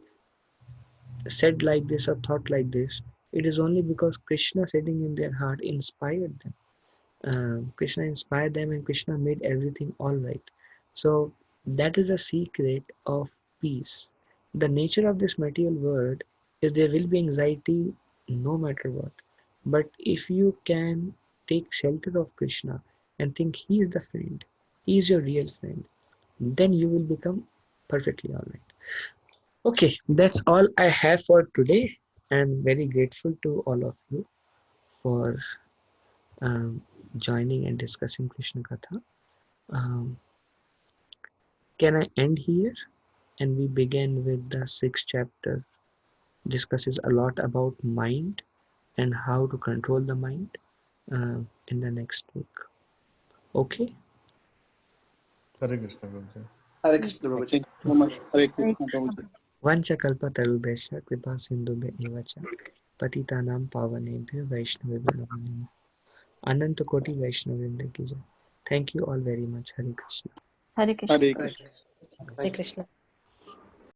said like this or thought like this. It is only because Krishna sitting in their heart inspired them. Krishna inspired them, and Krishna made everything all right. So that is a secret of peace. The nature of this material world is there will be anxiety no matter what. But if you can take shelter of Krishna and think he is the friend, he is your real friend, then you will become perfectly all right. Okay, that's all I have for today. I'm very grateful to all of you for um, joining and discussing Krishna Katha. Um, can I end here? And we begin with the 6th chapter. Discusses a lot about mind and how to control the mind in the next week. Okay? Hare Krishna, Guruji. Hare Krishna, Prabhuji. Thank you so much. Hare Hare Krishna, Prabhuji. Vanchakalpatarubhesha kripa sindhubhe evacha patitanam pavanebhyo vaishnavebhyo namo namaha. Ananta Koti Vaishnavendra ki jai. Thank you all very much. Hare Krishna. Hare Krishna. Hare Hare Krishna. Krishna. Hare Krishna.